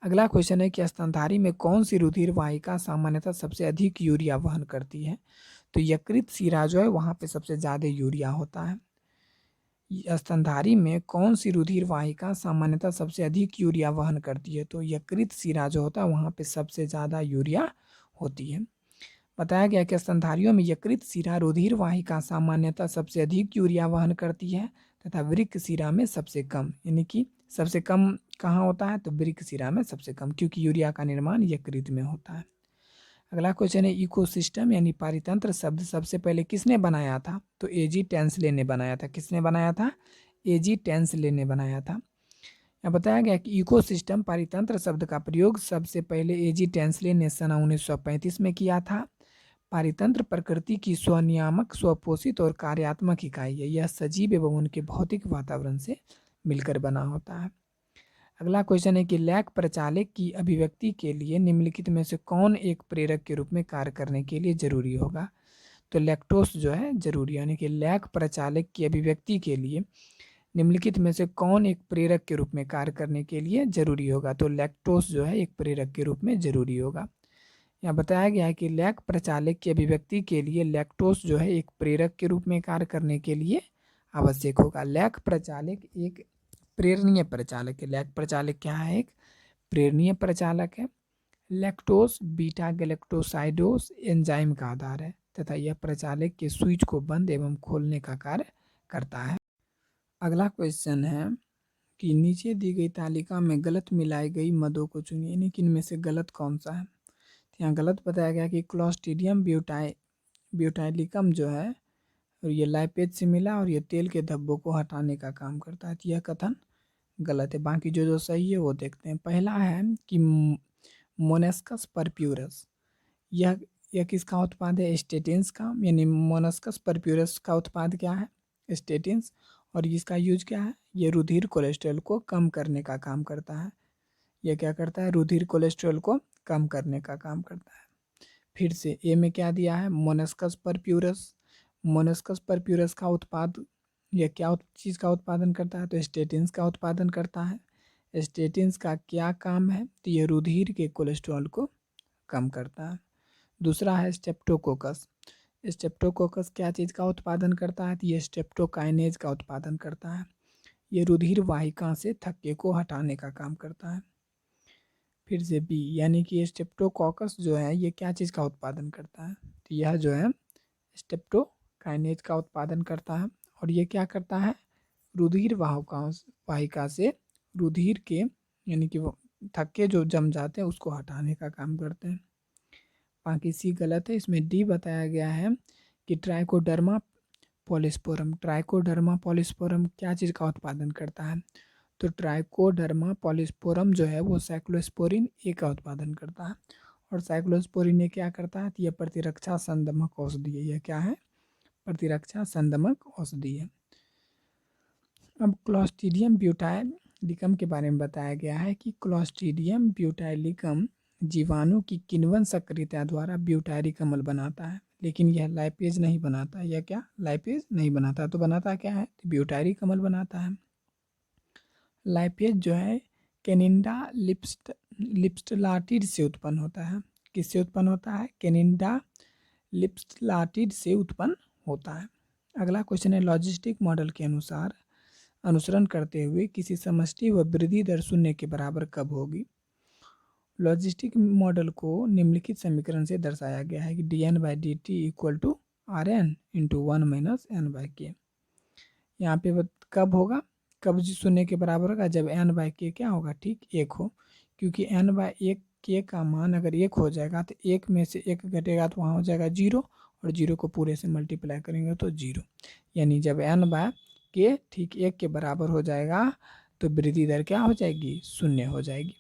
अगला क्वेश्चन है कि स्तनधारी में कौन सी रुधिर वाहिका सामान्यतः सबसे अधिक यूरिया वहन करती है? तो यकृत शिरा जो है वहाँ पे सबसे ज़्यादा यूरिया होता है। स्तनधारी में कौन सी रुधिर वाहिका सामान्यतः सबसे अधिक यूरिया वहन करती है? तो यकृत शिरा जो होता है वहाँ पे सबसे ज़्यादा यूरिया होती है। बताया गया कि स्तनधारियों में यकृत शिरा रुधिर वाहिका सामान्यतः सबसे अधिक यूरिया वहन करती है तथा वृक्क शिरा में सबसे कम, यानी कि सबसे कम कहाँ होता है? तो वृक्क शिरा में सबसे कम, क्योंकि यूरिया का निर्माण यकृत में होता है। अगला क्वेश्चन है, इकोसिस्टम यानी पारितंत्र शब्द सबसे पहले किसने बनाया था? तो एजी टेंसले ने बनाया था। किसने बनाया था? एजी टेंसले ने बनाया था। यहाँ बताया गया कि इकोसिस्टम पारितंत्र शब्द का प्रयोग सबसे पहले एजी टेंसले ने सन 1935 में किया था। पारितंत्र प्रकृति की स्वनियामक, स्वपोषित और कार्यात्मक इकाई है। यह सजीव एवं उनके भौतिक वातावरण से मिलकर बना होता है। अगला क्वेश्चन है कि लैक प्रचालक की अभिव्यक्ति के लिए निम्नलिखित में से कौन एक प्रेरक के रूप में कार्य करने के लिए जरूरी होगा? तो लैक्टोस जो है जरूरी, यानी कि लैक प्रचालक की अभिव्यक्ति के लिए निम्नलिखित में से कौन एक प्रेरक के रूप में कार्य करने के लिए जरूरी होगा? तो लैक्टोस जो है एक प्रेरक के रूप में जरूरी होगा। यहाँ बताया गया है कि लैक प्रचालक की अभिव्यक्ति के लिए लैक्टोस जो है एक प्रेरक के रूप में कार्य करने के लिए आवश्यक होगा। लैक प्रचालक एक प्रेरणीय प्रचालक है। लैक प्रचालक क्या है? एक प्रेरणीय प्रचालक है। लैक्टोस बीटा गैलेक्टोसाइडोस एंजाइम का आधार है तथा यह प्रचालक के स्विच को बंद एवं खोलने का कार्य करता है। अगला क्वेश्चन है कि नीचे दी गई तालिका में गलत मिलाई गई मदों को चुनिए, यानी कि इनमें से गलत कौन सा है? तो यहाँ गलत बताया गया कि क्लोस्ट्रीडियम ब्यूटाइलिकम जो है और ये लाइपेज से मिला और ये तेल के धब्बों को हटाने का काम करता है। तो यह कथन गलत है। बाकी जो सही है वो देखते हैं। पहला है कि मोनेस्कस परप्यूरस, यह किसका उत्पाद है? स्टेटिन्स का, यानी मोनेस्कस परप्यूरस का उत्पाद क्या है? स्टेटिन्स। और इसका यूज क्या है? ये रुधिर कोलेस्ट्रॉल को कम करने का काम करता है। यह क्या करता है? रुधिर कोलेस्ट्रॉल को कम करने का काम करता है। फिर से ए में क्या दिया है? मोनेस्कस परप्यूरस। मोनेस्कस परप्यूरस का उत्पाद यह क्या चीज़ का उत्पादन करता है? तो स्टेटिन्स का उत्पादन करता है। स्टेटिन्स का क्या काम है? तो यह रुधिर के कोलेस्ट्रॉल को कम करता है। दूसरा है स्टेप्टोकोकस। स्टेप्टोकोकस क्या चीज़ का उत्पादन करता है? तो यह स्टेप्टोकाइनेज का उत्पादन करता है। यह रुधिर वाहिका से थक्के को हटाने का काम करता है। फिर से बी, यानी कि स्टेप्टोकोकस जो है ये क्या चीज़ का उत्पादन करता है? तो यह जो है स्टेप्टोकाइनेज का उत्पादन करता है। और ये क्या करता है? रुधिर वाहिका से रुधिर के, यानी कि वो थक्के जो जम जाते हैं उसको हटाने का काम करते हैं। बाकी सी गलत है। इसमें डी बताया गया है कि ट्राइकोडर्मा पॉलिस्पोरम। ट्राइकोडर्मा पॉलिस्पोरम क्या चीज़ का उत्पादन करता है? तो ट्राइकोडर्मा पॉलिस्पोरम जो है वो साइक्लोस्पोरिन ए का उत्पादन करता है। और साइक्लोस्पोरिन ए क्या करता है? तो यह प्रतिरक्षा संदमक औषधि है। यह क्या है? प्रतिरक्षा संदमक औषधि है। अब क्लोस्ट्रीडियम ब्यूटाइलिकम के बारे में बताया गया है कि क्लोस्ट्रीडियम ब्यूटाइलिकम जीवाणु की किण्वन सक्रियता द्वारा ब्यूटारिक अम्ल बनाता है, लेकिन यह लाइपेज नहीं बनाता। यह क्या लाइपेज नहीं बनाता, तो बनाता क्या है, ब्यूटारिक अम्ल बनाता है। लाइपेज जो है केनिंडा लिप्सलाटिड से उत्पन्न होता है। किससे उत्पन्न होता है, केनिंडा लिप्सलाटिड से उत्पन्न होता है। अगला क्वेश्चन है, लॉजिस्टिक मॉडल के अनुसार अनुसरण करते हुए किसी समष्टि व वृद्धि दर शून्य के बराबर कब होगी। लॉजिस्टिक मॉडल को निम्नलिखित समीकरण से दर्शाया गया है कि dn/dt equal to Rn into 1 - n/k। यहाँ पे कब होगा, कब शून्य के बराबर होगा, जब n/k क्या होगा, ठीक 1 हो। क्योंकि n/1 k का मान अगर 1 हो जाएगा तो 1 में से 1 घटेगा तो वहाँ हो जाएगा 0, और 0 को पूरे से मल्टीप्लाई करेंगे तो 0। यानी जब n/k ठीक 1 के बराबर हो जाएगा तो वृद्धि दर क्या हो जाएगी, शून्य हो जाएगी।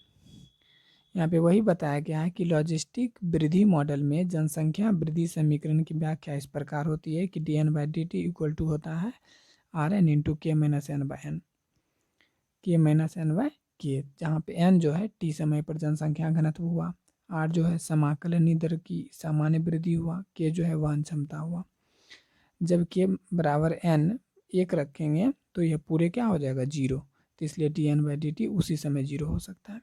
यहाँ पे वही बताया गया है कि लॉजिस्टिक वृद्धि मॉडल में जनसंख्या वृद्धि समीकरण की व्याख्या इस प्रकार होती है कि dn/dt इक्वल टू होता है Rn into k - n/n, k - n/k, जहाँ पे n जो है t समय पर जनसंख्या घनत्व हुआ, r जो है समाकलनीय दर की सामान्य वृद्धि हुआ, k जो है वहन क्षमता हुआ। जब k बराबर n 1 रखेंगे तो यह पूरे क्या हो जाएगा 0, तो इसलिए dn/dt उसी समय 0 हो सकता है।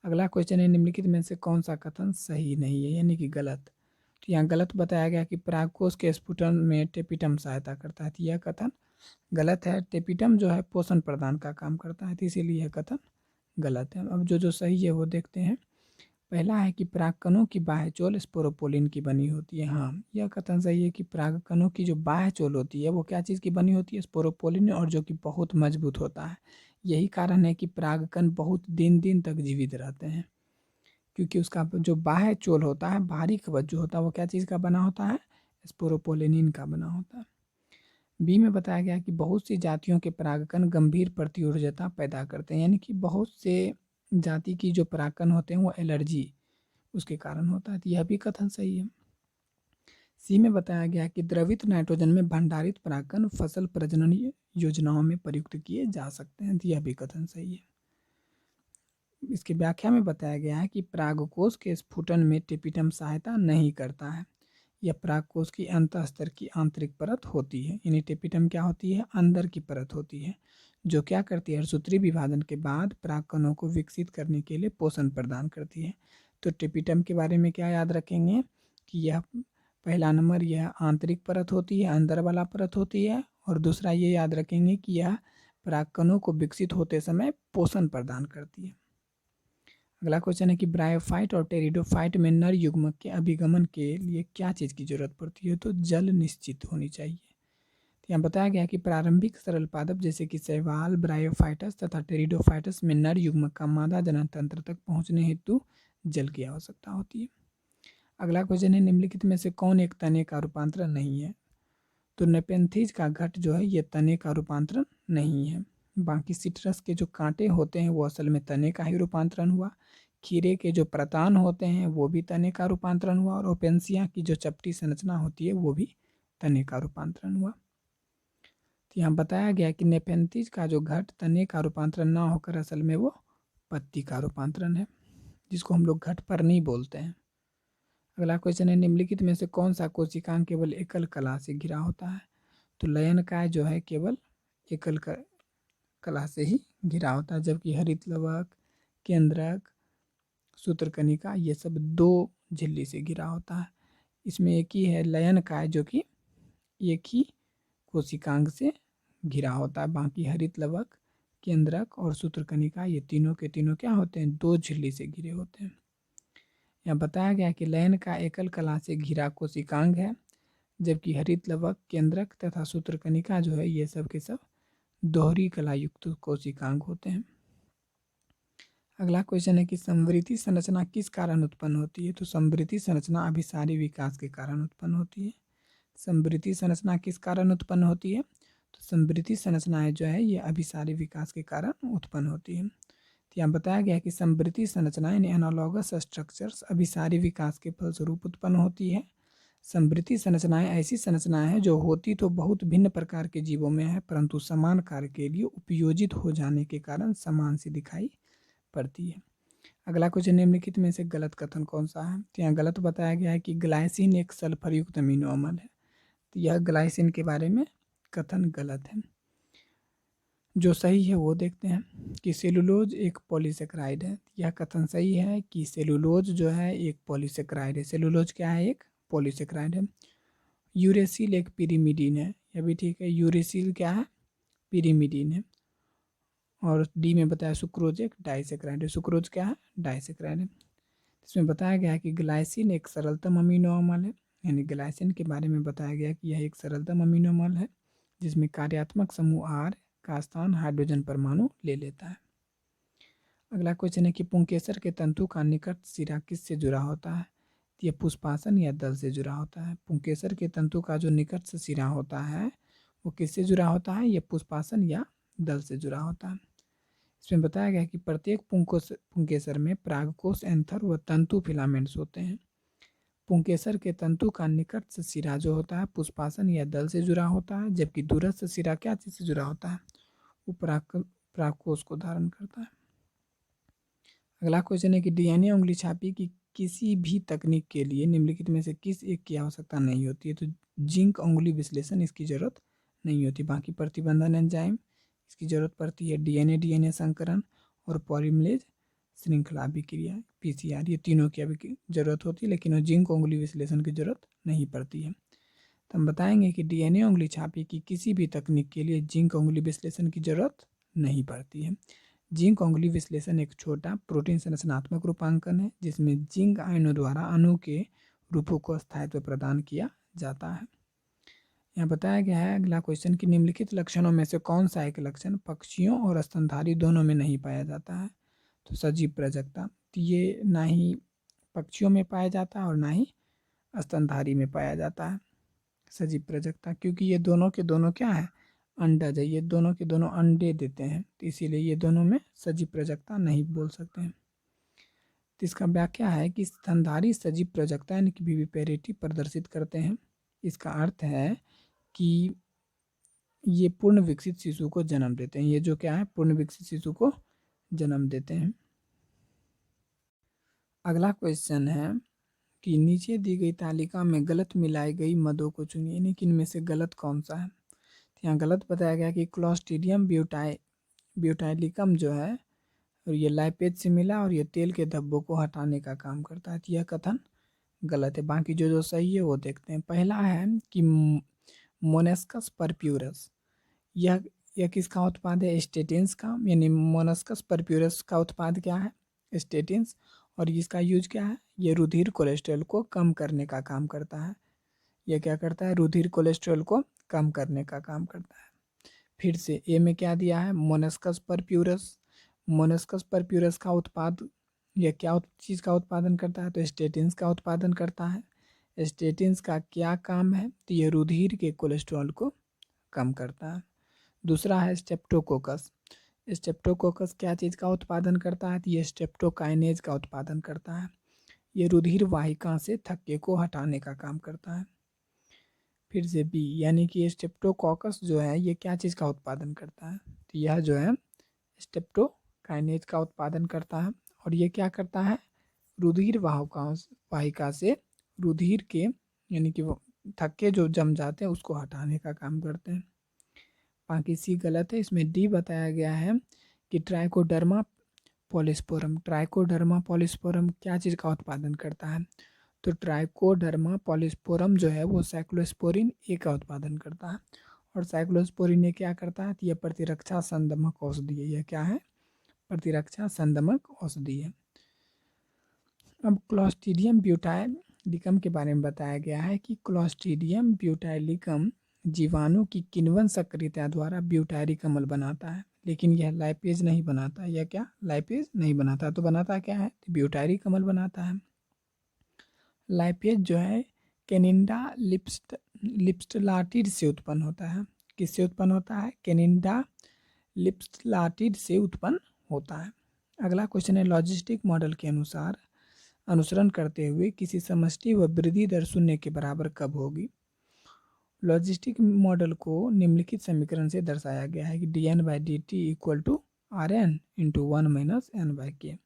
अगला क्वेश्चन है, निम्नलिखित में से कौन सा कथन सही नहीं है, यानी कि गलत। तो यहाँ गलत बताया गया कि परागकोश के स्फुटन में टेपिटम सहायता करता है, तो यह कथन गलत है। टेपिटम जो है पोषण प्रदान का काम करता है, तो इसीलिए यह कथन गलत है। अब जो सही है वो देखते हैं। पहला है कि परागकणों की बाह्य चोल स्पोरोपोलिन की बनी होती है। हाँ, यह कथन सही है कि परागकणों की जो बाह्य चोल होती है वो क्या चीज़ की बनी होती है, स्पोरोपोलिन, और जो कि बहुत मजबूत होता है। यही कारण है कि परागकण बहुत दिन तक जीवित रहते हैं, क्योंकि उसका जो बाह्य चोल होता है, बाहरी कवच जो होता है वो क्या चीज़ का बना होता है, स्पोरोपोलिन का बना होता है। बी में बताया गया कि बहुत सी जातियों के परागकण गंभीर प्रतिऊर्जता पैदा करते हैं, यानी कि बहुत से जाति की जो परागकण होते हैं वो एलर्जी उसके कारण होता है, तो यह भी कथन सही है। सी में बताया गया कि द्रवित नाइट्रोजन में भंडारित परागकण फसल प्रजनन योजनाओं में प्रयुक्त किए जा सकते हैं, तो यह भी कथन सही है। इसकी व्याख्या में बताया गया है कि परागकोश के स्फुटन में टेपिटम सहायता नहीं करता है। यह परागकोश की अंतःस्तर की आंतरिक परत होती है, यानी टेपिटम क्या होती है, अंदर की परत होती है, जो क्या करती है, सूत्री विभाजन के बाद परागकणों को विकसित करने के लिए पोषण प्रदान करती है। तो टेपिटम के बारे में क्या याद रखेंगे कि यह पहला नंबर यह आंतरिक परत होती है, अंदर वाला परत होती है, और दूसरा ये याद रखेंगे कि यह परागकणों को विकसित होते समय पोषण प्रदान करती है। अगला क्वेश्चन है कि ब्रायोफाइट और टेरिडोफाइट में नर युग्मक के अभिगमन के लिए क्या चीज़ की जरूरत पड़ती है, तो जल निश्चित होनी चाहिए। तो यहाँ बताया गया कि प्रारंभिक सरल पादप जैसे कि शैवाल, ब्रायोफाइटस तथा टेरिडोफाइटस में नर युग्मक का मादा जनन तंत्र तक पहुँचने हेतु जल की आवश्यकता होती है। अगला क्वेश्चन है, निम्नलिखित में से कौन एक तने का रूपांतरण नहीं है, तो नेपेंथिज का घट जो है ये तने का रूपांतरण नहीं है। बाकी सिट्रस के जो कांटे होते हैं वो असल में तने का ही रूपांतरण हुआ। खीरे के जो प्रतान होते हैं वो भी तने का रूपांतरण हुआ, और ओपेंसिया की जो चपटी संरचना होती है वो भी तने का रूपांतरण हुआ। तो यहाँ बताया गया कि नेपेंथिज का जो घट तने का रूपांतरण ना होकर असल में वो पत्ती का रूपांतरण है, जिसको हम लोग घट पर नहीं बोलते हैं। अगला क्वेश्चन है, निम्नलिखित में से कौन सा कोशिकांग केवल एकल कला से घिरा होता है, तो लयनकाय जो है केवल एकल कला से ही घिरा होता है, जबकि हरित लवक, केंद्रक, सूत्रकनिका ये सब 2 झिल्ली से घिरा होता है। इसमें एक ही है लयनकाय जो कि एक ही कोशिकांग से घिरा होता है, बाकी हरित लवक, केंद्रक और सूत्रकनिका ये तीनों के तीनों क्या होते हैं, 2 झिल्ली से घिरे होते हैं। यहाँ बताया गया कि लयन का एकल कला से घिरा कोशिकांग है, जबकि हरित लवक, केंद्रक तथा सूत्रकनिका जो है ये सब के सब दोहरी कला युक्त कोशिकांग होते हैं। अगला क्वेश्चन है कि समवृद्धि संरचना किस कारण उत्पन्न होती है, तो समवृद्धि संरचना अभिसारी विकास के कारण उत्पन्न होती है। समवृद्धि संरचना किस कारण उत्पन्न होती है, तो समवृद्धि संरचनाएं जो है ये अभिसारी विकास के कारण उत्पन्न होती है। तो यहाँ बताया गया कि समवृद्धि संरचनाएं यानी एनालॉगस स्ट्रक्चर्स अभिसारी विकास के फलस्वरूप उत्पन्न होती है। समवृद्धि संरचनाएं ऐसी संरचनाएं हैं जो होती तो बहुत भिन्न प्रकार के जीवों में है, परंतु समान कार्य के लिए उपयोजित हो जाने के कारण समान सी दिखाई पड़ती है। अगला क्वेश्चन, निम्नलिखित में से गलत कथन कौन सा है? तो यहाँ गलत बताया गया है कि ग्लाइसिन एक सल्फर युक्त अमीनो अम्ल है। तो यह ग्लाइसिन के बारे में कथन गलत है। जो सही है वो देखते हैं कि सेलुलोज एक पॉलीसेकेराइड है। यह कथन सही है कि सेलुलोज जो है एक पॉलीसेकेराइड है। सेलुलोज क्या है? एक पॉलीसेकेराइड है। यूरेसिल एक पिरिमिडीन है, यह भी ठीक है। यूरेसिल क्या है? पिरिमिडीन है। और डी में बताया सुक्रोज एक डाइसेकेराइड है। सुक्रोज क्या है? डाइसेकेराइड है। इसमें बताया गया है कि ग्लाइसिन एक सरलतम अमीनो अम्ल है, यानी ग्लाइसिन के बारे में बताया गया कि यह एक सरलतम अमीनो अम्ल है जिसमें कार्यात्मक समूह आर का स्थान हाइड्रोजन परमाणु ले लेता है। अगला क्वेश्चन है कि पुंकेसर के तंतु का निकट सिरा किससे जुड़ा होता है? यह पुष्पासन या दल से जुड़ा होता है। पुंकेसर के तंतु का जो निकट से सिरा होता है वो किससे जुड़ा होता है? यह पुष्पासन या दल से जुड़ा होता है। इसमें बताया गया है कि प्रत्येक पुंकेसर में परागकोश, एंथर व तंतु फिलामेंट्स होते हैं। पुंकेसर के तंतु का निकट से सिरा जो होता है पुष्पासन या दल से जुड़ा होता है, जबकि दूरस्थ सिरा क्या चीज से जुड़ा होता है? वो परागकोश को धारण करता है। अगला क्वेश्चन है कि डीएनए उंगली छापी की किसी भी तकनीक के लिए निम्नलिखित में से किस एक की आवश्यकता नहीं होती है? तो जिंक उंगली विश्लेषण इसकी जरूरत नहीं होती। बाकी प्रतिबंधन एंजाइम इसकी जरूरत पड़ती है। डीएनए संकरण और पॉलीमरेज श्रृंखला अभिक्रिया पीसीआर, ये तीनों की अभी जरूरत होती है, लेकिन जिंक उंगली विश्लेषण की जरूरत नहीं पड़ती है। तो हम बताएंगे कि डीएनए उंगली छापी की किसी भी तकनीक के लिए जिंक उंगली विश्लेषण की जरूरत नहीं पड़ती है। जिंक उंगली विश्लेषण एक छोटा प्रोटीन संरचनात्मक रूपांकन है जिसमें जिंक आयनों द्वारा अणु के रूपों को स्थायित्व प्रदान किया जाता है। यहाँ बताया गया है अगला क्वेश्चन कि निम्नलिखित लक्षणों में से कौन सा एक लक्षण पक्षियों और स्तनधारी दोनों में नहीं पाया जाता है? तो सजीव प्रजकता, तो ये ना ही पक्षियों में पाया जाता है और ना ही स्तनधारी में पाया जाता है सजीव प्रजकता, क्योंकि ये दोनों के दोनों क्या है? अंडज है। ये दोनों के दोनों अंडे देते हैं, तो इसीलिए ये दोनों में सजीव प्रजकता नहीं बोल सकते हैं। तो इसका व्याख्या है कि स्तनधारी सजीव प्रजकता यानी कि विविपेरिटी प्रदर्शित करते हैं। इसका अर्थ है कि ये पूर्ण विकसित शिशु को जन्म देते हैं। ये जो क्या है? पूर्ण विकसित शिशु को जन्म देते हैं। अगला क्वेश्चन है कि नीचे दी गई तालिका में गलत मिलाई गई मदों को चुनिए, यानी कि इनमें से गलत कौन सा है? तो यहाँ गलत बताया गया कि क्लोस्ट्रीडियम ब्यूटाइलिकम जो है और ये लाइपेज से मिला और ये तेल के धब्बों को हटाने का काम करता है। तो यह कथन गलत है। बाकी जो सही है वो देखते हैं। पहला है कि मोनेस्कस परप्यूरस, यह किसका उत्पाद है? स्टेटिन्स का, यानी मोनेस्कस परप्यूरस का उत्पाद क्या है? स्टेटिन्स। और इसका यूज क्या है? ये रुधिर कोलेस्ट्रॉल को कम करने का काम करता है। यह क्या करता है? रुधिर कोलेस्ट्रॉल को कम करने का काम करता है। फिर से ए में क्या दिया है? मोनेस्कस परप्यूरस। मोनेस्कस परप्यूरस का उत्पाद यह क्या चीज़ का उत्पादन करता है? तो स्टेटिन्स का उत्पादन करता है। स्टेटिन्स का क्या काम है? तो यह रुधिर के कोलेस्ट्रॉल को कम करता है। दूसरा है स्टेप्टोकोकस। स्टेप्टोकोकस क्या चीज़ का उत्पादन करता है? तो ये स्टेप्टोकाइनेज का उत्पादन करता है। ये रुधिर वाहिका से थक्के को हटाने का काम करता है। फिर से बी, यानी कि स्टेप्टोकोकस जो है ये क्या चीज़ का उत्पादन करता है? तो यह जो है स्टेप्टोकाइनेज का उत्पादन करता है। और ये क्या करता है? रुधिर वाहिका से रुधिर के यानी कि थक्के जो जम जाते हैं उसको हटाने का काम करते हैं। बाकी सी गलत है। इसमें डी बताया गया है कि ट्राइकोडर्मा पॉलिस्पोरम क्या चीज़ का उत्पादन करता है? तो ट्राइकोडर्मा पॉलिस्पोरम जो है वो साइक्लोस्पोरिन ए का उत्पादन करता है। और साइक्लोस्पोरिन ए क्या करता है? तो यह प्रतिरक्षा संदमक औषधि है। यह क्या है? प्रतिरक्षा संदमक औषधि है। अब क्लोस्ट्रीडियम ब्यूटाइलिकम के बारे में बताया गया है कि क्लोस्ट्रीडियम ब्यूटाइलिकम जीवाणु की किण्वन सक्रियता द्वारा ब्यूटायरिक अम्ल बनाता है, लेकिन यह लाइपेज नहीं बनाता। यह क्या? लाइपेज नहीं बनाता। तो बनाता क्या है? तो ब्यूटायरिक अम्ल बनाता है। लाइपेज जो है कैनिंडा लिप्सलाटिड से उत्पन्न होता है। किससे उत्पन्न होता है? कैनिंडा लिप्सलाटिड से उत्पन्न होता है। अगला क्वेश्चन है लॉजिस्टिक मॉडल के अनुसार अनुसरण करते हुए किसी समष्टि व वृद्धि दर शून्य के बराबर कब होगी? लॉजिस्टिक मॉडल को निम्नलिखित समीकरण से दर्शाया गया है कि dn/dt equal to RN × 1 - n/k।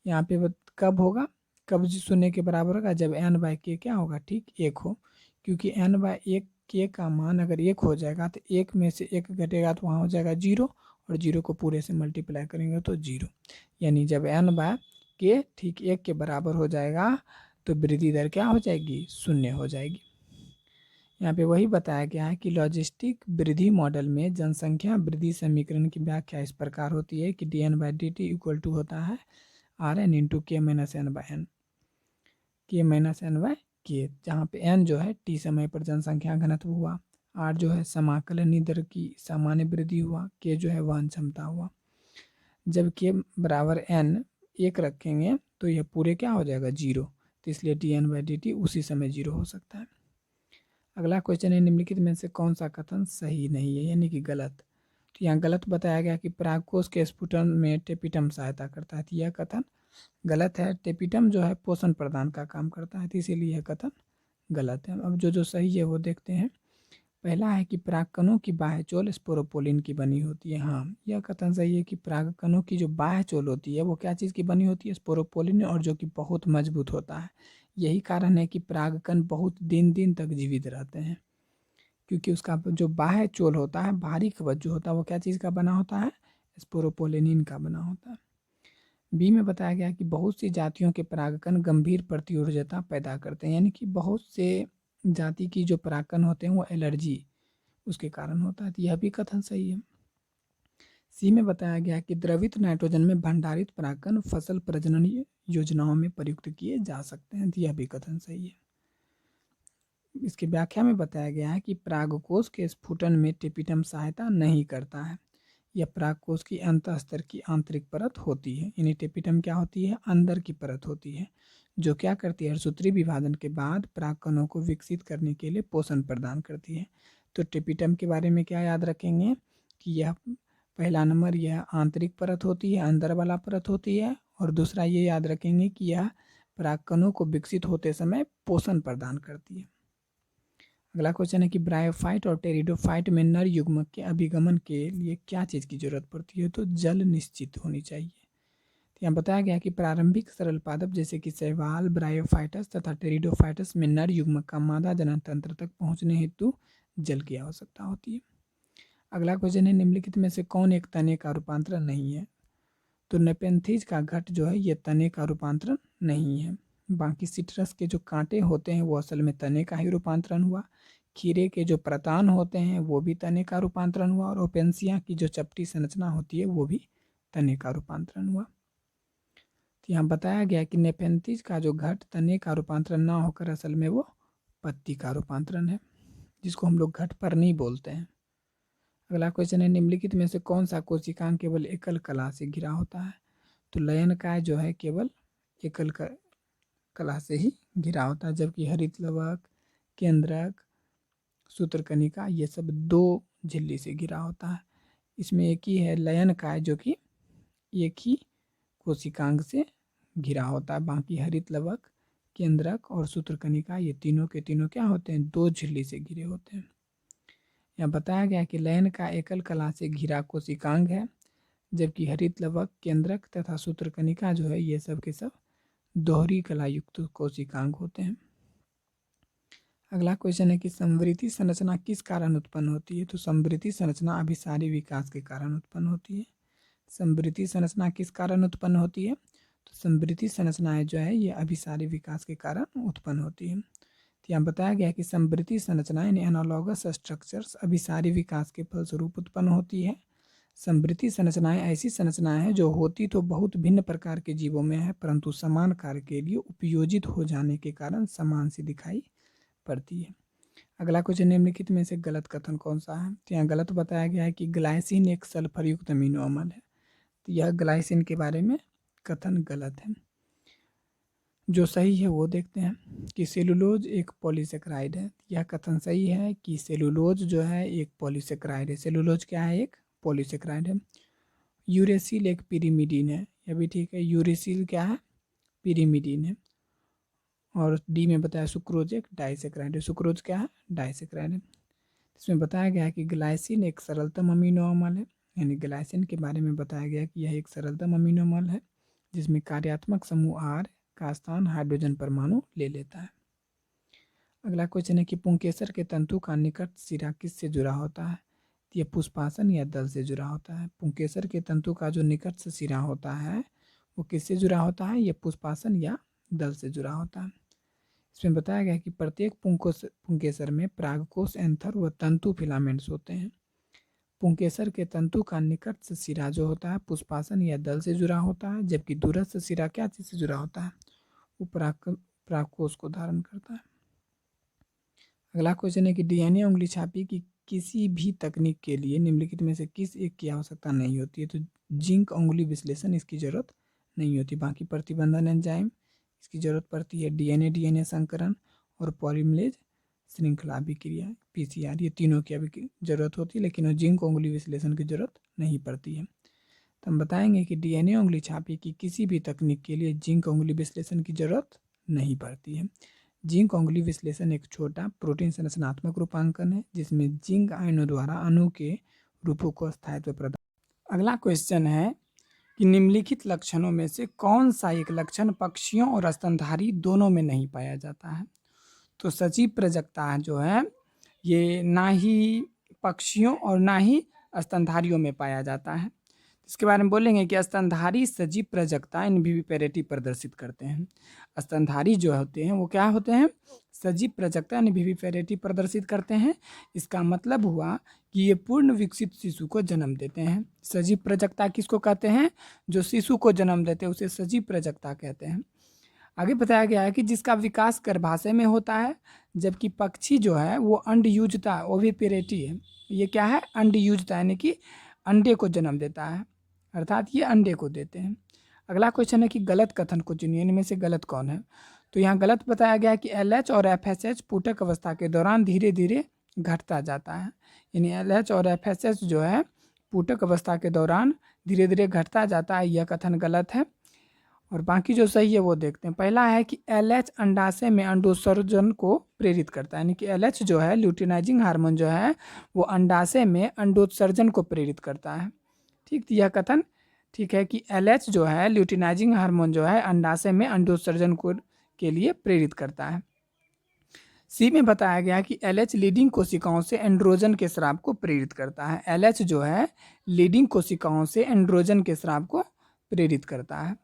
यहाँ पे कब होगा, कब 0 के बराबर होगा, जब n/k क्या होगा, ठीक 1 हो, क्योंकि n/1 k का मान अगर 1 हो जाएगा तो 1 में से 1 घटेगा तो वहाँ हो जाएगा 0, और 0 को पूरे से मल्टीप्लाई करेंगे तो 0, यानी जब n/k ठीक 1 के बराबर हो जाएगा तो वृद्धि दर क्या हो जाएगी, 0 हो जाएगी। यहाँ पे वही बताया गया है कि लॉजिस्टिक वृद्धि मॉडल में जनसंख्या वृद्धि समीकरण की व्याख्या इस प्रकार होती है कि dn/dt इक्वल टू होता है Rn into k minus n/n, k minus n/k, जहाँ पे n जो है t समय पर जनसंख्या घनत्व हुआ, r जो है समाकलनीय दर की सामान्य वृद्धि हुआ, k जो है वहन क्षमता हुआ। जब k बराबर n 1 रखेंगे तो यह पूरे क्या हो जाएगा, 0, तो इसलिए dn/dt उसी समय 0 हो सकता है। अगला क्वेश्चन है, निम्नलिखित में से कौन सा कथन सही नहीं है, यानी कि गलत। तो यहाँ गलत बताया गया कि परागकोश के स्फुटन में टेपिटम सहायता करता है, तो यह कथन गलत है। टेपिटम जो है पोषण प्रदान का काम करता है, तो इसीलिए यह कथन गलत है। अब जो सही है वो देखते हैं। पहला है कि परागकणों की बाह्य चोल स्पोरोपोलिन की बनी होती है। हाँ, यह कथन सही है कि परागकणों की जो बाह्य चोल होती है वो क्या चीज़ की बनी होती है, स्पोरोपोलिन, और जो कि बहुत मजबूत होता है। यही कारण है कि परागकण बहुत दिन दिन तक जीवित रहते हैं, क्योंकि उसका जो बाह्य चोल होता है, बाहरी कवच जो होता है वो क्या चीज़ का बना होता है, स्पोरोपोलिन का बना होता है। बी में बताया गया कि बहुत सी जातियों के परागकण गंभीर प्रतियोगिता पैदा करते हैं, यानी कि बहुत से जाति की जो परागकण होते हैं वो एलर्जी उसके कारण होता है, तो यह भी कथन सही है। सी में बताया गया कि द्रवित नाइट्रोजन में भंडारित परागकण फसल प्रजनन योजनाओं में प्रयुक्त किए जा सकते हैं, तो यह भी कथन सही है। इसकी व्याख्या में बताया गया है कि परागकोश के स्फुटन में टेपिटम सहायता नहीं करता है। यह परागकोश की अंतःस्तर की आंतरिक परत होती है, यानी टेपिटम क्या होती है, अंदर की परत होती है, जो क्या करती है, सूत्री विभाजन के बाद परागकणों को विकसित करने के लिए पोषण प्रदान करती है। तो टेपिटम के बारे में क्या याद रखेंगे कि यह पहला नंबर यह आंतरिक परत होती है, अंदर वाला परत होती है, और दूसरा ये याद रखेंगे कि यह परागकणों को विकसित होते समय पोषण प्रदान करती है। अगला क्वेश्चन है कि ब्रायोफाइट और टेरिडोफाइट में नर युग्मक के अभिगमन के लिए क्या चीज़ की जरूरत पड़ती है, तो जल निश्चित होनी चाहिए। तो यहाँ बताया गया कि प्रारंभिक सरल पादप जैसे कि शैवाल, ब्रायोफाइटस तथा टेरिडोफाइटस में नर युग्मक का मादा जनन तंत्र तक पहुँचने हेतु जल की आवश्यकता होती है। अगला क्वेश्चन है, निम्नलिखित में से कौन एक तने का रूपांतरण नहीं है, तो नेपेंथिज का घट जो है ये तने का रूपांतरण नहीं है। बाकी सिट्रस के जो कांटे होते हैं वो असल में तने का ही रूपांतरण हुआ। खीरे के जो प्रतान होते हैं वो भी तने का रूपांतरण हुआ, और ओपेंसिया की जो चपटी संरचना होती है वो भी तने का रूपांतरण हुआ। तो यहाँ बताया गया कि नेपेंथिज का जो घट तने का रूपांतरण ना होकर असल में वो पत्ती का रूपांतरण है, जिसको हम लोग घट पर नहीं बोलते हैं। अगला क्वेश्चन है, निम्नलिखित में से कौन सा कोशिकांग केवल एकल कला से घिरा होता है, तो लयनकाय जो है केवल एकल कला से ही घिरा होता है, जबकि हरित लवक, केंद्रक, सूत्रकनिका ये सब 2 झिल्ली से घिरा होता है। इसमें एक ही है लयनकाय जो कि एक ही कोशिकांग से घिरा होता है, बाकी हरित लवक, केंद्रक और सूत्रकनिका ये तीनों के तीनों क्या होते हैं, 2 झिल्ली से घिरे होते हैं। यहाँ बताया गया कि लयन का एकल कला से घिरा कोशिकांग है, जबकि हरित लवक, केंद्रक तथा सूत्रकनिका जो है ये सब के सब दोहरी कला युक्त कोशिकांग होते हैं। अगला क्वेश्चन है कि समवृद्धि संरचना किस कारण उत्पन्न होती है, तो समवृद्धि संरचना अभिसारी विकास के कारण उत्पन्न होती है। समवृद्धि संरचना किस कारण उत्पन्न होती है, तो समवृद्धि संरचनाएं जो है ये अभिसारी विकास के कारण उत्पन्न होती है। तो यहाँ बताया गया कि समवृद्धि संरचनाएं यानी एनालॉगस स्ट्रक्चर्स अभिसारी विकास के फलस्वरूप उत्पन्न होती है। समवृद्धि संरचनाएं ऐसी संरचनाएं हैं जो होती तो बहुत भिन्न प्रकार के जीवों में है, परंतु समान कार्य के लिए उपयोजित हो जाने के कारण समान सी दिखाई पड़ती है। अगला क्वेश्चन, निम्नलिखित में से गलत कथन कौन सा है, तो यहाँ गलत बताया गया है कि ग्लाइसिन एक सल्फर युक्त अमीनो अम्ल है, तो यह ग्लाइसिन के बारे में कथन गलत है। जो सही है वो देखते हैं कि सेलुलोज एक पॉलीसेक्राइड है, यह कथन सही है कि सेलुलोज जो है एक पॉलीसेक्राइड है। सेलुलोज क्या है, एक पॉलीसेक्राइड है। यूरेसिल एक पिरीमिडीन है, यह भी ठीक है, यूरेसिल क्या है, पिरीमिडीन है। और डी में बताया सुक्रोज एक डाइसेक्राइड है, सुक्रोज क्या है, डाइसेक्राइड है। इसमें बताया गया है कि ग्लाइसिन एक सरलतम अमीनो अम्ल है, यानी ग्लाइसिन के बारे में बताया गया कि यह एक सरलतम अमीनो अम्ल है। जिसमें कार्यात्मक समूह आर का स्थान हाइड्रोजन परमाणु ले लेता है। अगला क्वेश्चन है कि पुंकेसर के तंतु का निकट सिरा किससे जुड़ा होता है? यह पुष्पासन या दल से जुड़ा होता है। पुंकेसर के तंतु का जो निकट से सिरा होता है वो किससे जुड़ा होता है? यह पुष्पासन या दल से जुड़ा होता है। इसमें बताया गया है कि प्रत्येक पुंकेसर में परागकोश, एंथर व तंतु फिलामेंट्स होते हैं। पुंकेसर के तंतु का निकट से सिरा जो होता है पुष्पासन या दल से जुड़ा होता है, जबकि दूरस्थ सिरा क्या चीज से जुड़ा होता है? वो परागकोश को धारण करता है। अगला क्वेश्चन है कि डीएनए उंगली छापी की किसी भी तकनीक के लिए निम्नलिखित में से किस एक की आवश्यकता नहीं होती है? तो जिंक उंगली विश्लेषण इसकी जरूरत नहीं होती। बाकी प्रतिबंधन एंजाइम इसकी जरूरत पड़ती है। डीएनए संकरण और पॉलीमरेज श्रृंखला अभिक्रिया पीसीआर, ये तीनों की अभी जरूरत होती है, लेकिन जिंक उंगली विश्लेषण की जरूरत नहीं पड़ती है। तो हम बताएंगे कि डीएनए उंगली छापी की किसी भी तकनीक के लिए जिंक उंगली विश्लेषण की जरूरत नहीं पड़ती है। जिंक उंगली विश्लेषण एक छोटा प्रोटीन संरचनात्मक रूपांकन है जिसमें जिंक आयनों द्वारा अणु के रूपों को स्थायित्व प्रदान। अगला क्वेश्चन है कि निम्नलिखित लक्षणों में से कौन सा एक लक्षण पक्षियों और स्तनधारी दोनों में नहीं पाया जाता है? तो सजीव प्रजकता जो है ये ना ही पक्षियों और ना ही स्तनधारियों में पाया जाता है। इसके बारे में बोलेंगे कि स्तनधारी सजीव प्रजकता इनविविपेरिटी प्रदर्शित करते हैं। स्तनधारी जो होते हैं वो क्या होते हैं? सजीव प्रजकता इनविविपेरिटी प्रदर्शित करते हैं। इसका मतलब हुआ कि ये पूर्ण विकसित शिशु को जन्म देते हैं। सजीव प्रजकता किसको कहते हैं? जो शिशु को जन्म देते हैं उसे सजीव प्रजकता कहते हैं। आगे बताया गया है कि जिसका विकास गर्भाशय में होता है, जबकि पक्षी जो है वो अंडयुजता ओविपेरिटी है। ये क्या है? अंडयुजता, यानी कि अंडे को जन्म देता है, अर्थात ये अंडे को देते हैं। अगला क्वेश्चन है कि गलत कथन को चुनिए, इनमें से गलत कौन है? तो यहाँ गलत बताया गया है कि एलएच और एफएसएच पूटक अवस्था के दौरान धीरे धीरे घटता जाता है। यानी एलएच और एफएसएच जो है पूटक अवस्था के दौरान धीरे धीरे घटता जाता है, यह कथन गलत है। और बाकी जो सही है वो देखते हैं। पहला है कि एलएच अंडाशय में अंडोत्सर्जन को प्रेरित करता है, यानी कि एलएच जो है ल्यूटिनाइजिंग हार्मोन जो है वो अंडाशय में अंडोत्सर्जन को प्रेरित करता है। ठीक, तो यह कथन ठीक है कि एलएच जो है ल्यूटिनाइजिंग हार्मोन जो है अंडाशय में अंडोत्सर्जन को के लिए प्रेरित करता है। सी में बताया गया कि एलएच लीडिंग कोशिकाओं से एंड्रोजन के स्राव को प्रेरित करता है। एलएच जो है लीडिंग कोशिकाओं से एंड्रोजन के स्राव को प्रेरित करता है।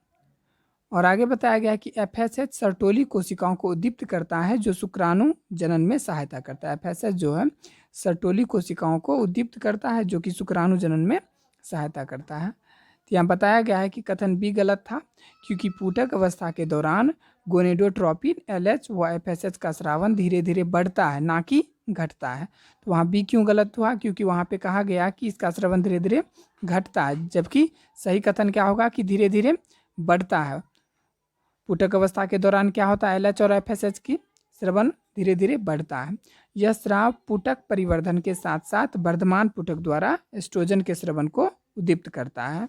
और आगे बताया गया कि एफएसएच सर्टोली कोशिकाओं को उद्दीप्त करता है जो शुक्राणु जनन में सहायता करता है। एफएसएच जो है सर्टोली कोशिकाओं को उद्दीप्त करता है जो कि शुक्राणु जनन में सहायता करता है। तो यहाँ बताया गया है कि कथन बी गलत था, क्योंकि पूटक अवस्था के दौरान गोनेडोट्रोपिन एलएच व एफएसएच का स्रावन धीरे धीरे बढ़ता है, ना कि घटता है। तो वहाँ बी क्यों गलत हुआ? क्योंकि वहाँ पे कहा गया कि इसका स्रवन धीरे धीरे घटता है, जबकि सही कथन क्या होगा कि धीरे धीरे बढ़ता है। पूटक अवस्था के दौरान क्या होता है? एलएच और एफएसएच की स्रवन धीरे धीरे बढ़ता है। यह स्राव पूटक परिवर्धन के साथ साथ वर्धमान पूटक द्वारा एस्ट्रोजन के स्रवन को उद्दीप्त करता है।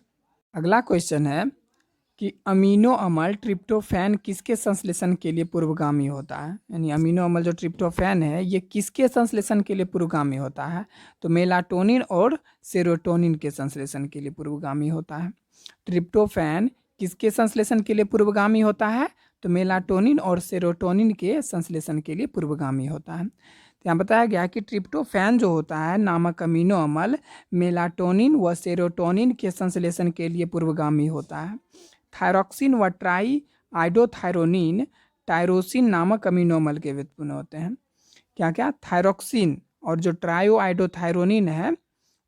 अगला क्वेश्चन है कि अमीनो अम्ल ट्रिप्टोफैन किसके संश्लेषण के लिए पूर्वगामी होता है? यानी अमीनो अम्ल जो ट्रिप्टोफैन है ये किसके संश्लेषण के लिए पूर्वगामी होता है? तो मेलाटोनिन और सेरोटोनिन के संश्लेषण के लिए पूर्वगामी होता है। ट्रिप्टोफैन किसके संश्लेषण के लिए पूर्वगामी होता है? तो मेलाटोनिन और सेरोटोनिन के संश्लेषण के लिए पूर्वगामी होता है। तो यहाँ बताया गया कि ट्रिप्टोफैन जो होता है नामक अमीनो अम्ल मेलाटोनिन व सेरोटोनिन के संश्लेषण के लिए पूर्वगामी होता है। थायरॉक्सिन व ट्राई आइडोथायरोनिन टायरोसिन नामक अमीनो अम्ल के व्युत्पन्न होते हैं। क्या क्या? थायरॉक्सिन और जो ट्रायो आइडोथायरोनिन है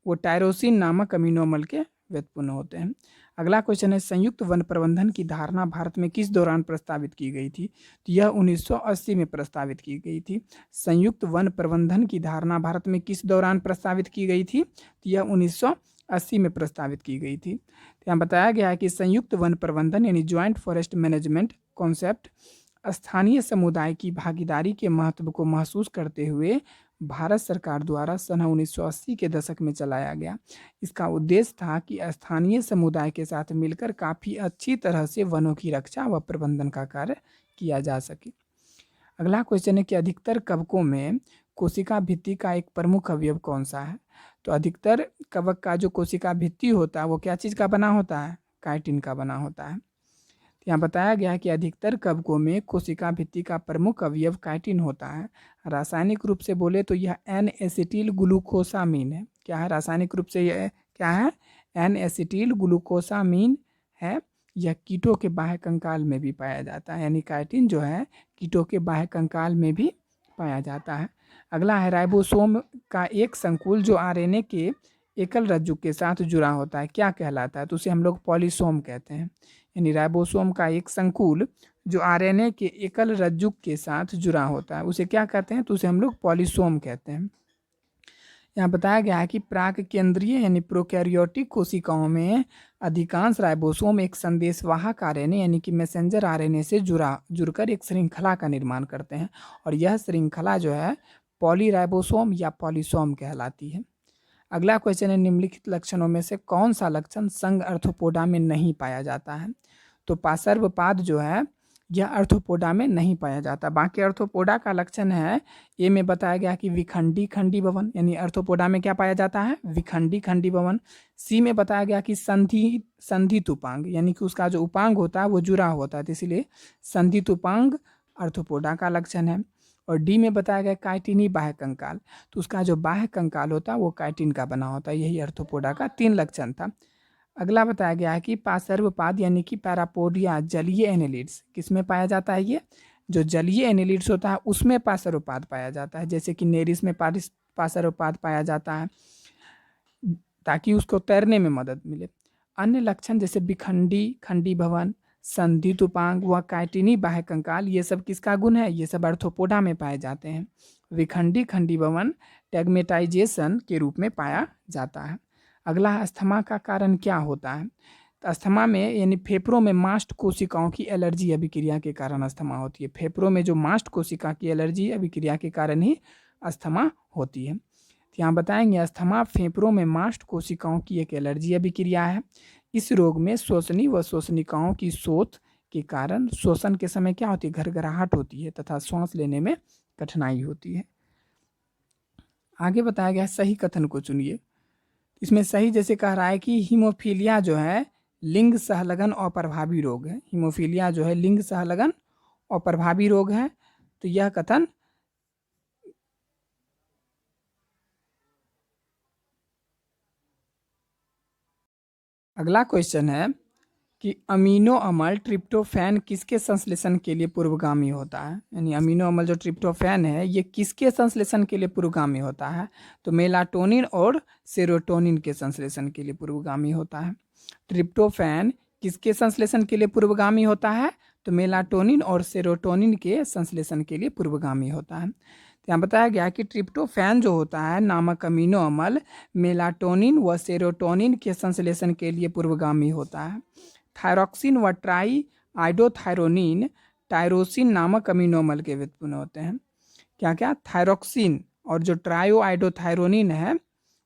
वो टायरोसिन नामक अमीनो अम्ल के व्युत्पन्न होते हैं। अगला क्वेश्चन है संयुक्त वन प्रबंधन की धारणा भारत में किस दौरान प्रस्तावित की गई थी? तो यह 1980 में प्रस्तावित की गई थी। संयुक्त वन प्रबंधन की धारणा भारत में किस दौरान प्रस्तावित की गई थी? तो यह 1980 में प्रस्तावित की गई थी। तो यहाँ बताया गया है कि संयुक्त वन प्रबंधन यानी ज्वाइंट फॉरेस्ट मैनेजमेंट कॉन्सेप्ट स्थानीय समुदाय की भागीदारी के महत्व को महसूस करते हुए भारत सरकार द्वारा सन 1980 के दशक में चलाया गया। इसका उद्देश्य था कि स्थानीय समुदाय के साथ मिलकर काफ़ी अच्छी तरह से वनों की रक्षा व प्रबंधन का कार्य किया जा सके। अगला क्वेश्चन है कि अधिकतर कवकों में कोशिका भित्ति का एक प्रमुख अवयव कौन सा है? तो अधिकतर कवक का जो कोशिका भित्ति होता है वो क्या चीज़ का बना होता है? काइटिन का बना होता है। यहाँ बताया गया है कि अधिकतर कवकों में कोशिका भित्ति का प्रमुख अवयव काइटिन होता है। रासायनिक रूप से बोले तो यह एन एसिटिल ग्लूकोसामीन है। क्या है रासायनिक रूप से? यह क्या है? एन एसिटिल ग्लूकोसामीन है। यह कीटों के बाह्य कंकाल में भी पाया जाता है, यानी काइटिन जो है कीटों के बाह्य कंकाल में भी पाया जाता है। अगला है राइबोसोम का एक संकुल जो आरएनए के एकल रज्जु के साथ जुड़ा होता है, क्या कहलाता है? तो उसे हम लोग पॉलीसोम कहते हैं। यानी राइबोसोम का एक संकुल जो आरएनए के एकल रज्जु के साथ जुड़ा होता है, उसे क्या कहते हैं? तो उसे हम लोग पॉलीसोम कहते हैं। यहाँ बताया गया है कि प्राक केंद्रीय यानी प्रोकैरियोटिक कोशिकाओं में अधिकांश राइबोसोम एक संदेशवाहक आरएनए यानी कि मैसेंजर आरएनए से जुड़कर एक श्रृंखला का निर्माण करते हैं, और यह श्रृंखला जो है पॉलीराइबोसोम या पॉलीसोम कहलाती है। अगला क्वेश्चन है, निम्नलिखित लक्षणों में से कौन सा लक्षण संघ अर्थोपोडा में नहीं पाया जाता है? तो पार्श्वपाद जो है यह अर्थोपोडा में नहीं पाया जाता। बाकी अर्थोपोडा का लक्षण है, ए में बताया गया कि विखंडी खंडी भवन, यानी अर्थोपोडा में क्या पाया जाता है? विखंडी खंडी भवन। सी में बताया गया कि संधित उपांग, यानी कि उसका जो उपांग होता है वो जुड़ा होता है, तो इसीलिए संधित उपांग अर्थोपोडा का लक्षण है। और डी में बताया गया काइटिनी बाह्य कंकाल, तो उसका जो बाह्य कंकाल होता है वो काइटिन का बना होता है। यही अर्थोपोडा का 3 लक्षण था। अगला बताया गया है कि पार्श्वपाद यानी कि पैरापोडिया जलीय एनेलिड्स किस में पाया जाता है? ये जो जलीय एनेलिड्स होता है उसमें पार्श्वपाद पाया जाता है, जैसे कि नेरिस में पार्श्वपाद पाया जाता है ताकि उसको तैरने में मदद मिले। अन्य लक्षण जैसे बिखंडी खंडी भवन, संधित उपांग व काइटिनी बाह्य कंकाल, ये सब किसका गुण है? ये सब अर्थोपोडा में पाए जाते हैं। विखंडी खंडी भवन टेगमेटाइजेशन के रूप में पाया जाता है। अगला अस्थमा का कारण क्या होता है? तो अस्थमा में यानी फेफड़ों में मास्ट कोशिकाओं की एलर्जी अभिक्रिया के कारण अस्थमा होती है। फेफड़ों में जो मास्ट कोशिका की एलर्जी अभिक्रिया के कारण ही अस्थमा होती है। तो यहाँ बताएंगे अस्थमा फेफड़ों में मास्ट कोशिकाओं की एक एलर्जी अभिक्रिया है। इस रोग में श्वसनी व श्वसनिकाओं की शोथ के कारण श्वसन के समय क्या होती है? घरघराहट होती है तथा श्वास लेने में कठिनाई होती है। आगे बताया गया सही कथन को चुनिए। इसमें सही जैसे कह रहा है कि हीमोफीलिया जो है लिंग सहलगन अप्रभावी रोग है। हीमोफीलिया जो है लिंग सहलगन अप्रभावी रोग है, तो यह कथन अगला क्वेश्चन है कि अमीनो अम्ल ट्रिप्टोफैन किसके संश्लेषण के लिए पूर्वगामी होता है? यानी अमीनो अम्ल जो ट्रिप्टोफैन है ये किसके संश्लेषण के लिए पूर्वगामी होता है? तो मेलाटोनिन और सेरोटोनिन के संश्लेषण के लिए पूर्वगामी होता है। ट्रिप्टोफैन किसके संश्लेषण के लिए पूर्वगामी होता है? तो मेलाटोनिन और सेरोटोनिन के संश्लेषण के लिए पूर्वगामी होता है। तो यहाँ बताया गया कि ट्रिप्टोफैन जो होता है नामक अमीनो अम्ल मेलाटोनिन व सेरोटोनिन के संश्लेषण के लिए पूर्वगामी होता है। थायरॉक्सिन व ट्राई आइडोथायरोनिन टायरोसिन नामक अमीनो अम्ल के व्युत्पन्न होते हैं। क्या क्या? थायरॉक्सिन और जो ट्रायो आइडोथायरोनिन है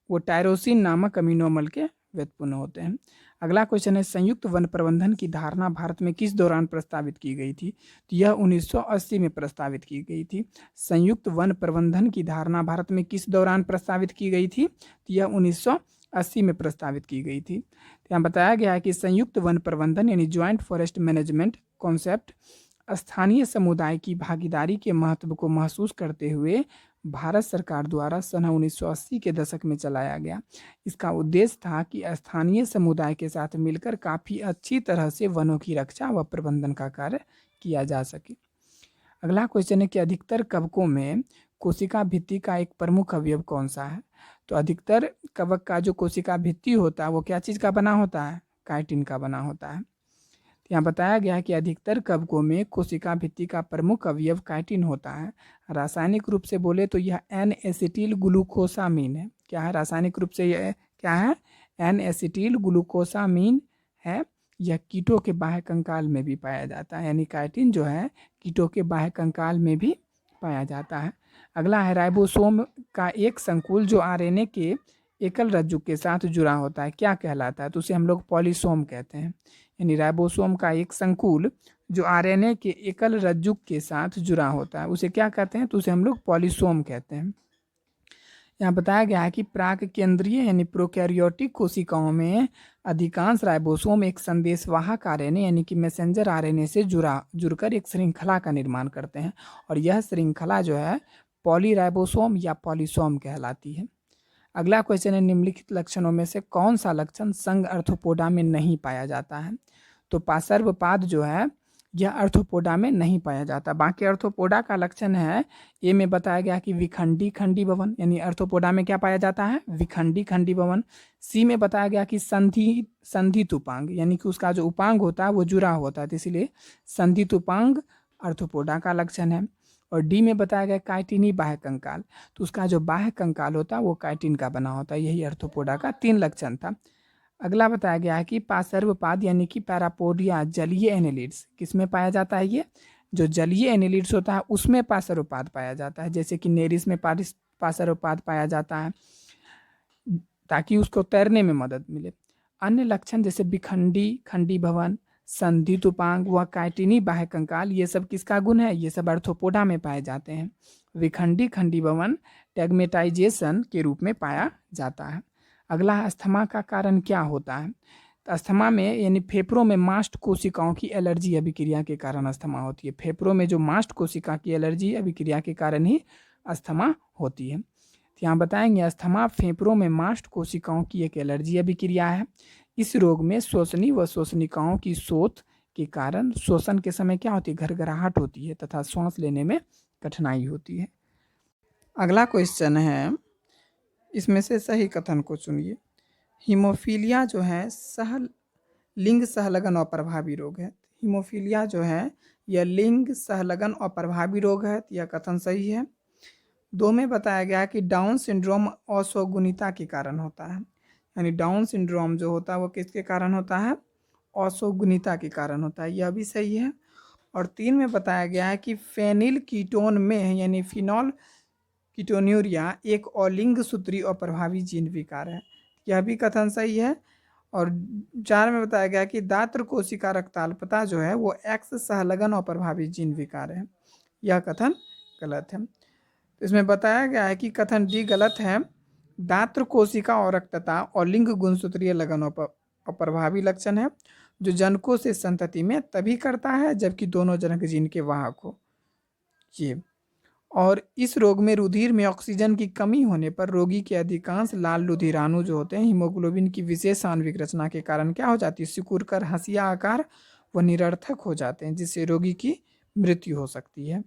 वो टायरोसिन नामक अमीनो अम्ल के व्युत्पन्न होते हैं। अगला क्वेश्चन है संयुक्त वन प्रबंधन की धारणा भारत में किस दौरान प्रस्तावित की गई थी? तो यह 1980 में प्रस्तावित की गई थी। संयुक्त वन प्रबंधन की धारणा भारत में किस दौरान प्रस्तावित की गई थी? तो यह 1980 में प्रस्तावित की गई थी। यहाँ बताया गया है कि संयुक्त वन प्रबंधन यानी ज्वाइंट फॉरेस्ट मैनेजमेंट कॉन्सेप्ट स्थानीय समुदाय की भागीदारी के महत्व को महसूस करते हुए भारत सरकार द्वारा सन 1980 के दशक में चलाया गया। इसका उद्देश्य था कि स्थानीय समुदाय के साथ मिलकर काफ़ी अच्छी तरह से वनों की रक्षा व प्रबंधन का कार्य किया जा सके। अगला क्वेश्चन है कि अधिकतर कवकों में कोशिका भित्ति का एक प्रमुख अवयव कौन सा है? तो अधिकतर कवक का जो कोशिका भित्ति होता है वो क्या चीज़ का बना होता है? काइटिन का बना होता है। यहाँ बताया गया है कि अधिकतर कवकों में कोशिका भित्ति का प्रमुख अवयव काइटिन होता है। रासायनिक रूप से बोले तो यह एन एसिटिल ग्लूकोसामीन है। क्या है रासायनिक रूप से? यह क्या है? एन एसिटिल ग्लूकोसामीन है। यह कीटों के बाह्य कंकाल में भी पाया जाता है, यानी काइटिन जो है कीटों के बाह्य कंकाल में भी पाया जाता है। अगला है राइबोसोम का एक संकुल जो आरएनए के एकल रज्जु के साथ जुड़ा होता है, क्या कहलाता है? तो उसे हम लोग पॉलीसोम कहते हैं। यानी राइबोसोम का एक संकुल जो आरएनए के एकल रज्जु के साथ जुड़ा होता है उसे क्या कहते हैं? तो उसे हम लोग पॉलीसोम कहते हैं। यहाँ बताया गया है कि प्राक केंद्रीय यानी प्रोकैरियोटिक कोशिकाओं में अधिकांश राइबोसोम एक संदेशवाहक आरएनए यानी कि मैसेंजर आरएनए से जुड़कर एक श्रृंखला का निर्माण करते हैं, और यह श्रृंखला जो है पॉलीराइबोसोम या पॉलीसोम कहलाती है। अगला क्वेश्चन है, निम्नलिखित लक्षणों में से कौन सा लक्षण संघ अर्थोपोडा में नहीं पाया जाता है? तो पार्श्वपाद जो है यह अर्थोपोडा में नहीं पाया जाता। बाकी अर्थोपोडा का लक्षण है, ए में बताया गया कि विखंडी खंडी भवन, यानी अर्थोपोडा में क्या पाया जाता है? विखंडी खंडी भवन। सी में बताया गया कि संधित उपांग, यानी कि उसका जो उपांग होता है वो जुड़ा होता है, तो इसीलिए संधित उपांग अर्थोपोडा का लक्षण है। और डी में बताया गया काइटिनी बाह्य कंकाल, तो उसका जो बाह्य कंकाल होता है वो काइटिन का बना होता है। यही अर्थोपोडा का 3 लक्षण था। अगला बताया गया है कि पार्श्वपाद यानी कि पैरापोडिया जलीय एनेलिड्स किसमें पाया जाता है? ये जो जलीय एनेलिड्स होता है उसमें पार्श्वपाद पाया जाता है, जैसे कि नेरिस में पार्श्वपाद पाया जाता है ताकि उसको तैरने में मदद मिले। अन्य लक्षण जैसे बिखंडी खंडी भवन, संधित उपांग व काइटिनी बाह्य कंकाल, ये सब किसका गुण है? ये सब अर्थोपोडा में पाए जाते हैं। विखंडी खंडी भवन टेगमेटाइजेशन के रूप में पाया जाता है। अगला अस्थमा का कारण क्या होता है? तो अस्थमा में यानी फेफड़ों में मास्ट कोशिकाओं की एलर्जी अभिक्रिया के कारण अस्थमा होती है। फेफड़ों में जो मास्ट कोशिका की एलर्जी अभिक्रिया के कारण ही अस्थमा होती है। तो यहाँ बताएंगे अस्थमा फेफड़ों में मास्ट कोशिकाओं की एक एलर्जी अभिक्रिया है। इस रोग में श्वसनी व श्वसनिकाओं की शोथ के कारण श्वसन के समय क्या होती है? घरघराहट होती है तथा श्वास लेने में कठिनाई होती है। अगला क्वेश्चन है, इसमें से सही कथन को चुनिए। हीमोफीलिया जो है लिंग सहलगन और प्रभावी रोग है। हीमोफीलिया जो है यह लिंग सहलगन और प्रभावी रोग है, यह कथन सही है। 2 में बताया गया कि डाउन सिंड्रोम असुगुणिता के कारण होता है, यानी डाउन सिंड्रोम जो होता है वो किसके कारण होता है? असुगुणिता के कारण होता है, यह भी सही है। और 3 में बताया गया है कि फेनिल कीटोन में यानी फिनॉल कीटोन्यूरिया एक अलिंग सूत्री और प्रभावी जीन विकार है, यह भी कथन सही है। और 4 में बताया गया कि दात्र कोशिका रक्ताल्पता जो है वो एक्स सहलगन और प्रभावी जीन विकार है, यह कथन गलत है। तो इसमें बताया गया है कि कथन डी गलत है। दात्र कोशिका और रक्तता और लिंग गुणसूत्रीय लगन और प्रभावी लक्षण है जो जनकों से संतति में तभी करता है जबकि दोनों जनक जीन के वाहक हो। ये और इस रोग में रुधिर में ऑक्सीजन की कमी होने पर रोगी के अधिकांश लाल रुधिराणु जो होते हैं हीमोग्लोबिन की विशेष आणविक रचना के कारण क्या हो जाती है? सिकुड़ कर हंसिया आकार व निरर्थक हो जाते हैं, जिससे रोगी की मृत्यु हो सकती है।